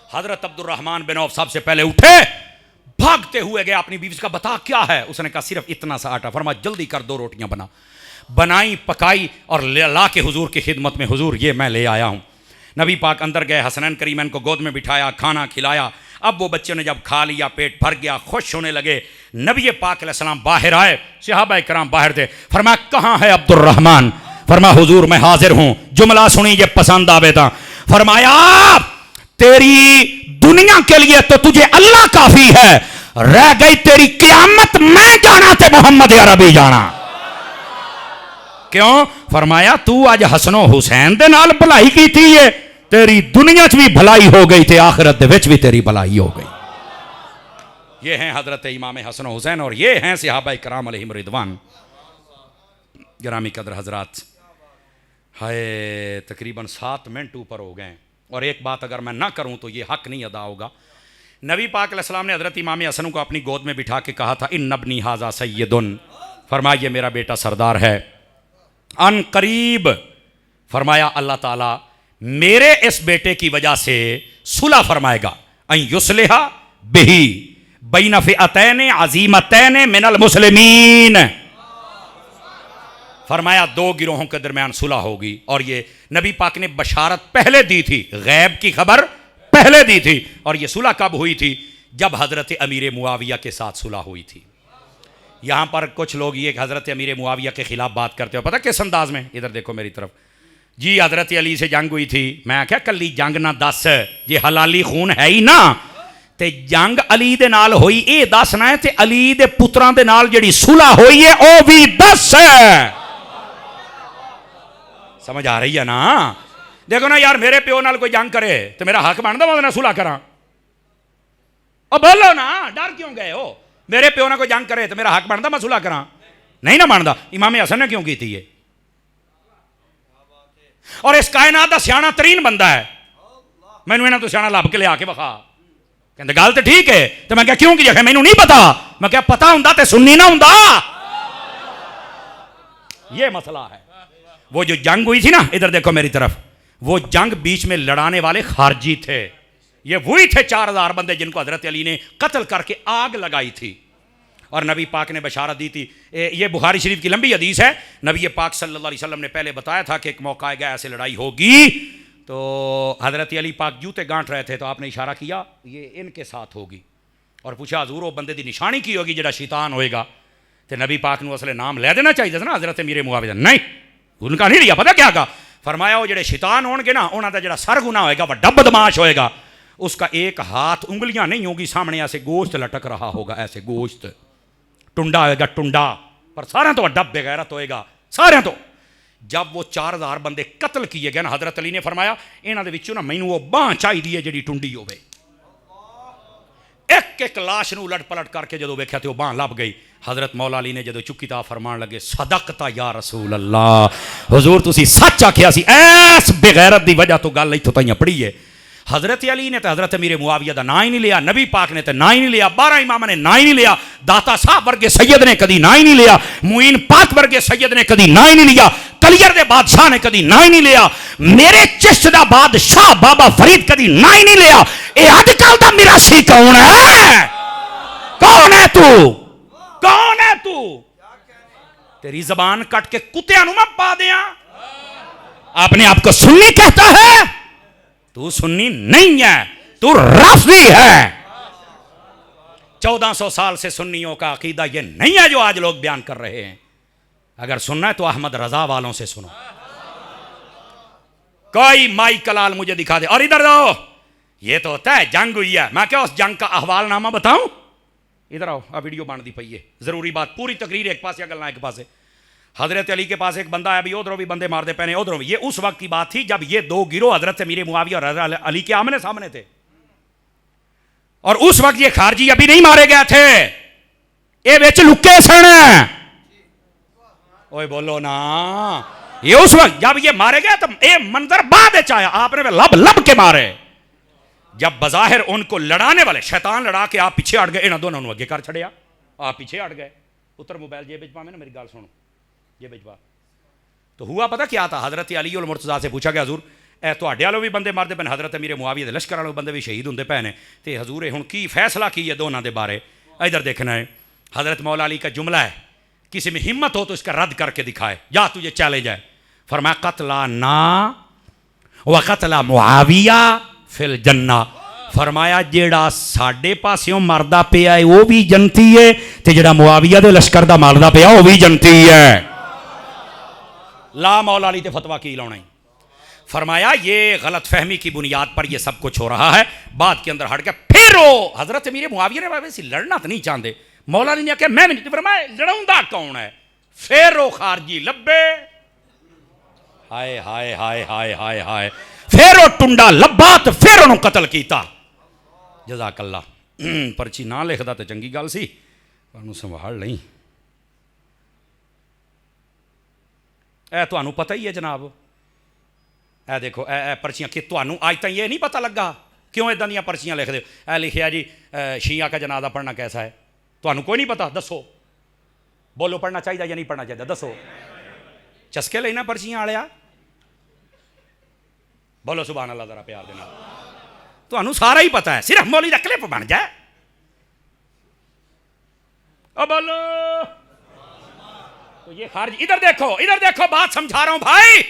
हजरत अब्दुर्रहमान बिन औफ सबसे पहले उठे, भागते हुए गए अपनी बीवी का, बता क्या है? उसने कहा सिर्फ इतना सा आटा। फरमाया जल्दी कर 2 रोटियां बना। बनाई, पकाई और ला के हुजूर की खिदमत में, हुजूर ये मैं ले आया हूं। नबी पाक अंदर गए, हसनैन करीमैन को गोद में बिठाया, खाना खिलाया। अब वो बच्चों ने जब खा लिया, पेट भर गया, खुश होने लगे। नबी पाक अलैहिस्सलाम बाहर आए, सहाबा कराम बाहर थे। फरमाया कहाँ है अब्दुर्रहमान? फरमाया हुजूर मैं हाजिर हूं। जुमला सुनी जे पसंद आवे था। फरमाया तेरी दुनिया के लिए तो तुझे अल्लाह काफी है, रह गई तेरी क़यामत मैं जाना ते मोहम्मद अरबी जाना। क्यों? फरमाया तू आज हसनो हुसैन दे नाल भलाई की थी, है तेरी दुनिया च भी भलाई हो गई थे, आखिरत दे विच भी तेरी भलाई हो गई। ये हैं हजरत इमाम हसन हुसैन और ये हैं सहाबा कराम अलैहिम रिदवान। गिरामी कदर हजरात, हाय तकरीबन 7 मिनट ऊपर हो गए और एक बात अगर मैं ना करूं तो ये हक नहीं अदा होगा। नबी पाक अलैहिस्सलाम ने हजरत इमाम हसन को अपनी गोद में बिठा के कहा था इन नबनी हाजा सैयदुन, फरमाया ये मेरा बेटा सरदार है। अन करीब फरमाया अल्लाह ताला मेरे इस बेटे की वजह से सुलह फरमाएगा। अन युस्लिहा बिही बैन फिअतैन अज़ीमतैन मिनल मुस्लिमीन। फरमाया 2 गिरोहों के दरमियान सुलह होगी। और ये नबी पाक ने बशारत पहले दी थी, गैब की खबर पहले दी थी। और ये सुलह कब हुई थी? जब हजरत अमीर मुआविया के साथ सुलह हुई थी। यहां पर कुछ लोग ये हजरत अमीर मुआविया के खिलाफ बात करते हो, पता किस अंदाज में? इधर देखो मेरी तरफ जी। हजरत अली से जंग हुई थी। मैं क्या कली जंग ना दस, ये हलाली खून है ही ना, ते जंग अली दे नाल होई ये दसना है, ते अली दे पुत्रां दे नाल जेड़ी सुलह होई है ओ भी 10 है। समझ आ रही है ना? देखो ना यार, मेरे प्यो नाल कोई जंग करे तो मेरा हक बनदा मैं ना सुलह करा? ओ बोलो ना, डर क्यों गए हो? मेरे प्यो ना कोई जंग करे तो मेरा हक बनदा मैं सुलह करा? नहीं ना बनदा। इमाम हसन ने क्यों की थी ये? और इस कायनात का सियाना तरीन बंदा है। मैनू इन्हां तो सियाना लभ के लिया के विखा। कहते गल तो ठीक है, तो मैं क्या क्यों की? आखिर मैनू नहीं पता। मैं क्या पता हुंदा ते सुन्नी ना हुंदा। ये मसला है। वो जो जंग हुई थी ना, इधर देखो मेरी तरफ, वो जंग बीच में लड़ाने वाले खारजी थे। ये वही थे 4000 बंदे जिनको हजरत अली ने कत्ल करके आग लगाई थी। और नबी पाक ने बशारत दी थी। ये बुखारी शरीफ की लंबी हदीस है। नबी पाक सल्लल्लाहु अलैहि वसल्लम ने पहले बताया था कि एक मौका आएगा ऐसे लड़ाई होगी। तो हजरत अली पाक जूते गांठ रहे थे तो आपने इशारा किया ये इनके साथ होगी। और पूछा हजूर वो बंदे की निशानी की होगी जिहड़ा शैतान होएगा? तो नबी पाक ने असले नाम लै देना चाहिए था ना हजरत अमीर मुआविया। नहीं, उनका नहीं लिया। पता क्या कहा? फरमाया वो जो शैतान होंगे ना, उन्होंने जो सर गुना होएगा, वड्डा बदमाश होएगा, उसका एक हाथ उंगलियां नहीं होगी सामने, ऐसे गोश्त लटक रहा होगा, ऐसे गोश्त टुंडा होएगा, टुंडा, पर सारे तो वड्डा बेगैरत होएगा सारे तो। जब वो 4000 बंदे कत्ल किए गए ना, हजरत अली ने फरमाया इन्हां दे विचों ना मैनू वो बांह चाहिदी है जिहड़ी टुंडी होवे। एक एक लाश नूं उलट पलट करके जदों वेख्या तो बांह लभ गई। हजरत मौला अली ने जदों चुकी ता फरमान लगे सदकता या रसूल अल्लाह, हुजूर तुसी सच आखिया सी। ऐस बेगैरत दी वजह तो गल इत्थों ताईं पड़ी है। हजरत अली ने तो हजरत अमीर मुआविया का ना ही नहीं लिया, नबी पाक ने तो ना ही नहीं लिया, 12 इमामा ने ना ही नहीं लिया, दाता साहब वर्गे सैयद ने कभी ना ही नहीं लिया, मुइन पाक वर्गे सैयद ने कभी ना ही नहीं लिया, कलियर दे बादशाह ने कभी ना ही नहीं लिया, मेरे चिश्त दा बादशाह बाबा फरीद कभी ना ही नहीं लिया। ये अजकल दा मिरासी कौन है? कौन है तू? कौन है तू? तेरी जबान कट के कुत्तियां नूं मैं पा दिया। अपने आप को सुन्नी कहता है, तू सुन्नी नहीं है, तू राफी है। 1400 साल से सुन्नियों का अकीदा ये नहीं है जो आज लोग बयान कर रहे हैं। अगर सुनना है तो अहमद रजा वालों से सुनो। कोई माई कलाल मुझे दिखा दे और इधर जाओ, ये तो होता है जंग हुई है, मैं क्या उस जंग का अहवालनामा बताऊं? इधर आओ, अब वीडियो बनती पई है, जरूरी बात, पूरी तकरीर एक पास या गलना एक पास है। हजरत अली के पास एक बंदा है, अभी उधरों भी बंदे मार दे पहने उधरों भी। ये उस वक्त की बात थी जब ये दो गिरोह हजरत अमीर मुआविया और हजरत अली के आमने सामने थे, और उस वक्त ये खारजी अभी नहीं मारे गए थे, ये बेच लुके सन। ओए बोलो ना, ये उस वक्त जब ये मारे गए तो ये मंजर बाद आया, आपने लब लब के मारे। जब बजाहिर उनको लड़ाने वाले शैतान लड़ा के आप पीछे हट गए, इन्होंने दोनों अगे कर छड़िया, आप पीछे हट गए। उतर मोबाइल जेब भिजवा में ना, मेरी गाल सुनो, ये भिजवा। तो हुआ पता क्या था, हजरत अली और मुर्तज़ा से पूछा गया हजूर ए तुहाडे वालों भी बंदे मरदे पैन, हजरत अमीर मुआविया दे लश्कर वालों बंदे भी शहीद होंदे पे ने, ते हजूर हुण की फैसला की है दोनों के बारे? इधर देखना है, हजरत मौला अली का जुमला है, किसी में हिम्मत हो तो इसका रद्द करके दिखाए, या तुझे चैलेंज है। फरमाया कतला ना व कतला मुआविया फिल जन्ना। फरमाया जेड़ा साडे पासियों मरदा पिया है वो भी जनती है, ते जेड़ा मुआविया दे लश्कर दा मारदा पिया वो भी जनती है। ला मौला अली ते फतवा की लाउणा। फरमाया ये गलत फहमी की बुनियाद पर ये सब कुछ हो रहा है, बाद के अंदर हट के फिर वो हजरत अमीर मुआविया ने वैसे लड़ना तो नहीं चाहते, मौला अली ने कहा मैं नहीं, फरमाया लड़ाऊंगा कौन है? फिर वो खारजी लब्बे, हाय हाय हाय हाय हाय हाय, फिर वो टुंडा लब्बा तो फिर उन्होंने कतल किया। जज़ाकल्ला। पर्ची ना लिखदा तो चंगी गल सी, पर संभाल नहीं। ए तुहानू पता ही है जनाब, ए देखो ए पर्चियां कि तुहानू अज तक ये नहीं पता लगा क्यों इदां दियां पर्चियां लिख दे? ए लिखिया जी शिया का जनाजा पढ़ना कैसा है, तुहानू कोई नहीं पता? दसो, बोलो पढ़ना चाहिए या नहीं पढ़ना चाहिए? दसो, चस्के लेना पर्चियां आलिया, बोलो सुभान अल्लाह जरा प्यार देना। तुहानू सारा ही पता है, सिर्फ मौली दा क्लिप बन जाए। अब बोलो तो ये खारज, इधर देखो, बात समझा रहा हूं भाई,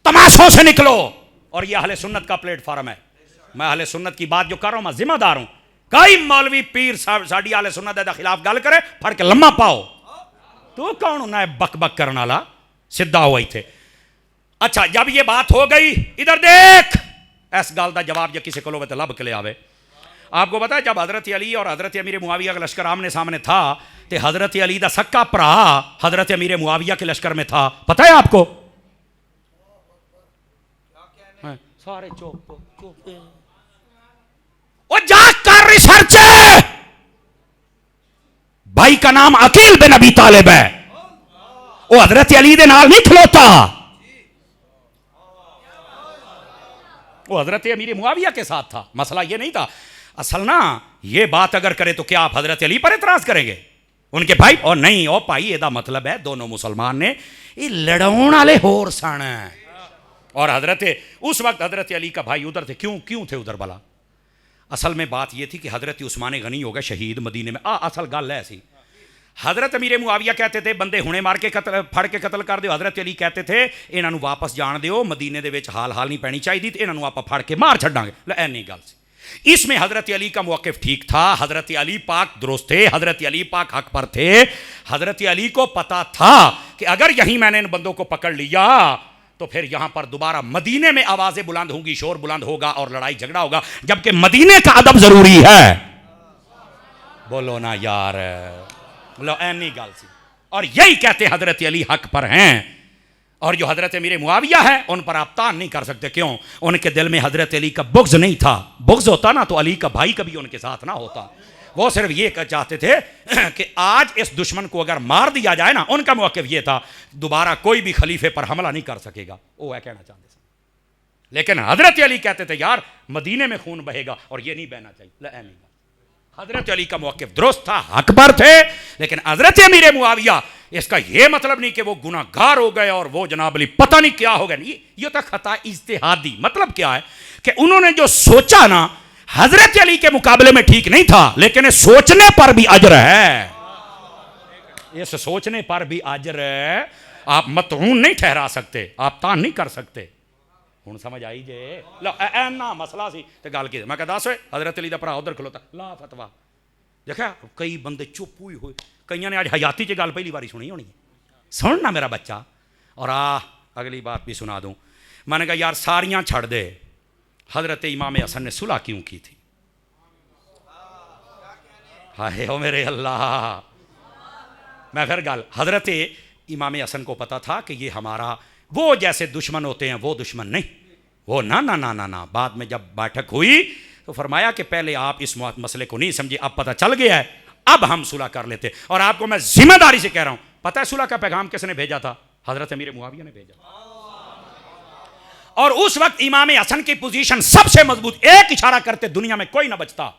तमाशों से निकलो। और ये अहले सुन्नत का प्लेटफॉर्म है, मैं अहले सुन्नत की बात जो कर रहा हूं मैं जिम्मेदार हूं। कई मौलवी पीर साड़ी अहले सुन्नत के खिलाफ गल करे, फड़ के लम्मा पाओ। तू कौन होना है बक बक करने वाला? सीधा हुआ ही थे। अच्छा जब ये बात हो गई, इधर देख, इस गल का जवाब जो किसी को तो लब के ले आवे। आपको पता है जब हजरत अली और हजरत अमीर मुआविया का लश्कर आमने सामने था, तो हजरत अली का सक्का भरा हजरत अमीर मुआविया के लश्कर में था, पता है आपको? सारे चुप चुप, वो जाग कर रिसर्च है। भाई का नाम अकील बिन अबी तालिब है, वो हजरत अली दे नाल नहीं खलोता, वो हजरत अमीर मुआविया के साथ था। मसला ये नहीं था असल ना, ये बात अगर करे तो क्या आप हजरत अली पर एतराज करेंगे? उनके भाई और नहीं ओ भाई, एदा मतलब है दोनों मुसलमान ने ये लड़ाउण वाले होर सन, और हजरत उस वक्त हजरत अली का भाई उधर थे। क्यों थे उधर भला? असल में बात यह थी कि हजरत उस्मान गनी हो गए शहीद मदीने में। असल गल है ऐसी, हजरत अमीर मुआविया कहते थे बंदे हुणे मार के कतल फड़ के कतल कर दो, हजरत अली कहते थे इन्हों वापस जान दो, मदीने दे विच हाल नहीं पैनी चाहिए, तो इन्हों आप फड़ के मार छड्डांगे। ऐनी गल सी। इसमें हजरत अली का मौक़िफ़ ठीक था, हजरत अली पाक दुरुस्त थे, हजरत अली पाक हक पर थे। हजरत अली को पता था कि अगर यहीं मैंने इन बंदों को पकड़ लिया तो फिर यहां पर दोबारा मदीने में आवाजें बुलंद होंगी, शोर बुलंद होगा और लड़ाई झगड़ा होगा, जबकि मदीने का अदब जरूरी है। बोलो ना यार, लो ऐनी गल सी। और यही कहते हजरत अली हक पर हैं, और जो हजरत अमीर मुआविया है उन पर आप तान नहीं कर सकते। क्यों? उनके दिल में हजरत अली का बुग़्ज़ नहीं था। बुग़्ज़ होता ना तो अली का भाई कभी उनके साथ ना होता। वो सिर्फ ये चाहते थे कि आज इस दुश्मन को अगर मार दिया जाए ना, उनका मौक़िफ़ ये था दोबारा कोई भी खलीफे पर हमला नहीं कर सकेगा, वो है कहना चाहते थे। लेकिन हजरत अली कहते थे यार मदीने में खून बहेगा और ये नहीं बहना चाहिए। हजरत अली का मौक़िफ़ दुरुस्त था, हक पर थे। लेकिन हजरत अमीर मुआविया, इसका यह मतलब नहीं कि वो गुनाहगार हो गए और वो जनाब अली पता नहीं क्या हो गया। ये तो खता इज्तिहादी। मतलब क्या है कि उन्होंने जो सोचा ना हजरत अली के मुकाबले में ठीक नहीं था, लेकिन सोचने पर भी अजर है। इस सोचने पर भी अजर है। आप मतहून नहीं ठहरा सकते, आप तान नहीं कर सकते। हुण समझ आई जे? लो ऐना मसला सी ते गल की मैं कहा दस हजरत अली दा भरा उधर खलोता ला फतवा, देखा कई बंदे चुप हुए हुए, कईयां ने आज हयाती च गल पहली बारी सुनी होनी है। सुन ना मेरा बच्चा, और अगली बात भी सुना दूं। मैंने कहा यार सारियां छड़ दे, हजरत इमाम हसन ने सुलह क्यों की थी? हाय ओ मेरे अल्लाह। मैं फिर गल, हजरत इमाम हसन को पता था कि ये हमारा वो जैसे दुश्मन होते हैं वो दुश्मन नहीं, वो ना ना ना ना ना। बाद में जब बैठक हुई तो फरमाया कि पहले आप इस मसले को नहीं समझे, अब पता चल गया है, अब हम सुलह कर लेते। और आपको मैं जिम्मेदारी से कह रहा हूं, पता है सुलह का पैगाम किसने भेजा था? हजरत अमीर मुआविया ने भेजा। और उस वक्त इमाम हसन की पोजीशन सबसे मजबूत, एक इशारा करते दुनिया में कोई ना बचता।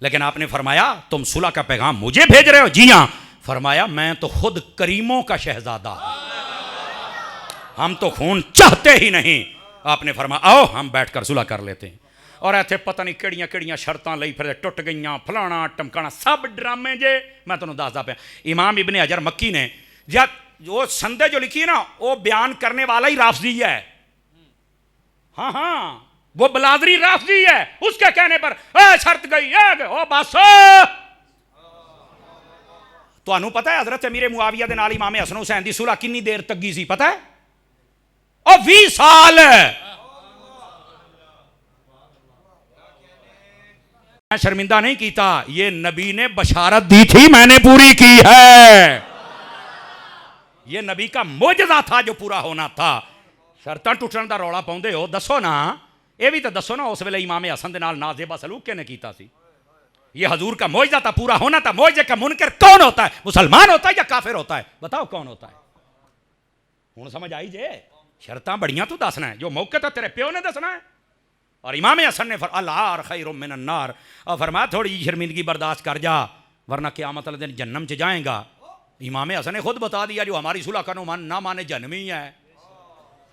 लेकिन आपने फरमाया तुम सुलह का पैगाम मुझे भेज रहे हो? जी हां। फरमाया मैं तो खुद करीमों का शहजादा, हम तो खून चाहते ही नहीं। आपने फरमाया आओ हम बैठकर सुलह कर लेते हैं। और इतने पता नहीं केड़ियां केड़ियां शर्तां लई फिर टुट गईयां, फलाना टमकाना, सब ड्रामे जे। मैं तुहानूं दसदा पिया, इमाम इब्ने हजर मक्की ने जब वो संदे जो लिखी ना, वो बयान करने वाला ही राफजी है। हाँ हाँ, वो बलादरी राफजी है। उसके कहने पर शर्त गई ओ बस। तुहानूं पता है हजरत अमीर मुआविया दे नाल इमाम हसन हुसैन दी सुलह कितनी देर तक सी? पता है? और 20 साल। मैं शर्मिंदा नहीं कीता, ये नबी ने बशारत दी थी, मैंने पूरी की है। ये नबी का मोजज़ा था जो पूरा होना था। शर्तां टुटण दा रौला पाउंदे हो, दसो ना, ये भी तो दसो ना उस वेले इमाम हसन दे नाल नाज़ेबा सलूक किहने कीता सी? ये हजूर का मोजज़ा था, पूरा होना था। मोजज़े का मुनकर कौन होता है? मुसलमान होता है या काफिर होता है? बताओ कौन होता है? हुण समझ आई जे? शर्तां बड़ियां तू दसना है, जो मौके तो तेरे प्यो ने दसना है। और इमाम हसन ने अल-आर खैरुम मिनन नार, और फरमाया थोड़ी जी शर्मिंदगी बर्दाश्त कर जा, वरना क़यामत वाले दिन जन्नम च जाएगा। इमाम हसन ने खुद बता दिया जो हमारी सुलह का ना माने जन्मी है।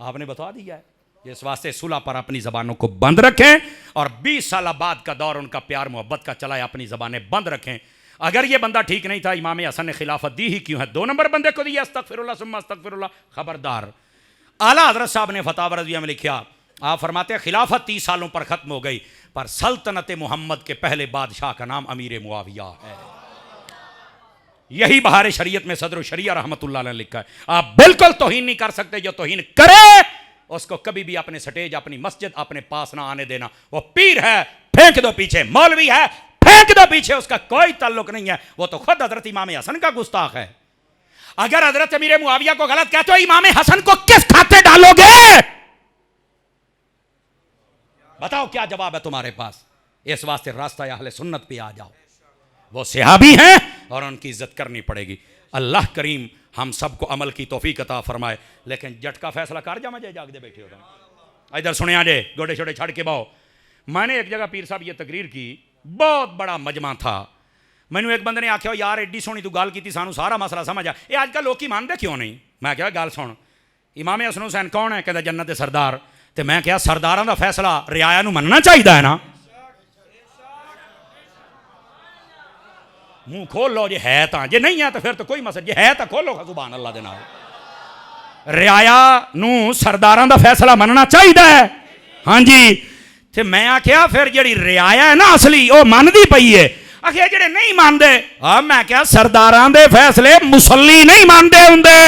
आपने बता दिया है। इस वास्ते सुलह पर अपनी ज़बानों को बंद रखें, और 20 साल बाद का दौर उनका प्यार मोहब्बत का चला है, अपनी ज़बानें बंद रखें। अगर ये बंदा ठीक नहीं था, इमाम हसन ने खिलाफत दी ही क्यों है? 2 नंबर बंदे को दिया, अस्तगफिरुल्लाह सुम्मा अस्तगफिरुल्लाह। खबरदार। आला हज़रत साहब ने फतावा रज़िया में लिखा, आप फरमाते हैं खिलाफत 30 सालों पर ख़त्म हो गई, पर सल्तनत मोहम्मद के पहले बादशाह का नाम अमीर मुआविया है। यही बहार शरीयत में सदर शरिया रहमतुल्लाह ने लिखा है। आप बिल्कुल तौहीन नहीं कर सकते, जो तौहीन करे उसको कभी भी अपने स्टेज, अपनी मस्जिद अपने पास ना आने देना। वो पीर है, फेंक दो पीछे, मौलवी है, फेंक दो पीछे, उसका कोई ताल्लुक नहीं है। वो तो खुद हजरत इमाम हसन का गुस्ताख है। अगर हजरत अमीर मुआविया को गलत कहते हो, इमाम हसन को किस खाते डालोगे? बताओ क्या जवाब है तुम्हारे पास? इस वास्ते रास्ता अहले सुन्नत पे आ जाओ। वो सहाबी हैं और उनकी इज्जत करनी पड़ेगी। अल्लाह करीम हम सबको अमल की तौफीक अता फरमाए। लेकिन जट का फैसला कर जा, मजे जागदे बैठे हो। इधर सुने जे, गोडे छोड़े छड़ के बाओ। मैंने एक जगह पीर साहब ये तकरीर की, बहुत बड़ा मजमा था। मैनू एक बंदे ने आख्या यार एड्डी सोहनी तू गल की, सानू सारा मसला समझ आ, ये अजकल लोग मानते क्यों नहीं? मैं क्या गल सुन, इमाम हसन हुसैन कौन है? कहता जन्नत दे सरदार। तो मैं क्या सरदारां दा फैसला रियाया नू मनना चाहिए है ना? मुंह खोल लो जे है तो, जे नहीं है तो फिर तो कोई मसला, जे है तो खोलो सुभान अल्लाह दे नाल। रियाया नू सरदारां दा फैसला मनना चाहिए है। हाँ जी। ते मैं आख्या फिर जिहड़ी रियाया है ना असली, वो मनदी पई है। आखिया जेडे नहीं मानते, मैं क्या सरदारां दे फैसले मुसल्ली नहीं मानते हुंदे।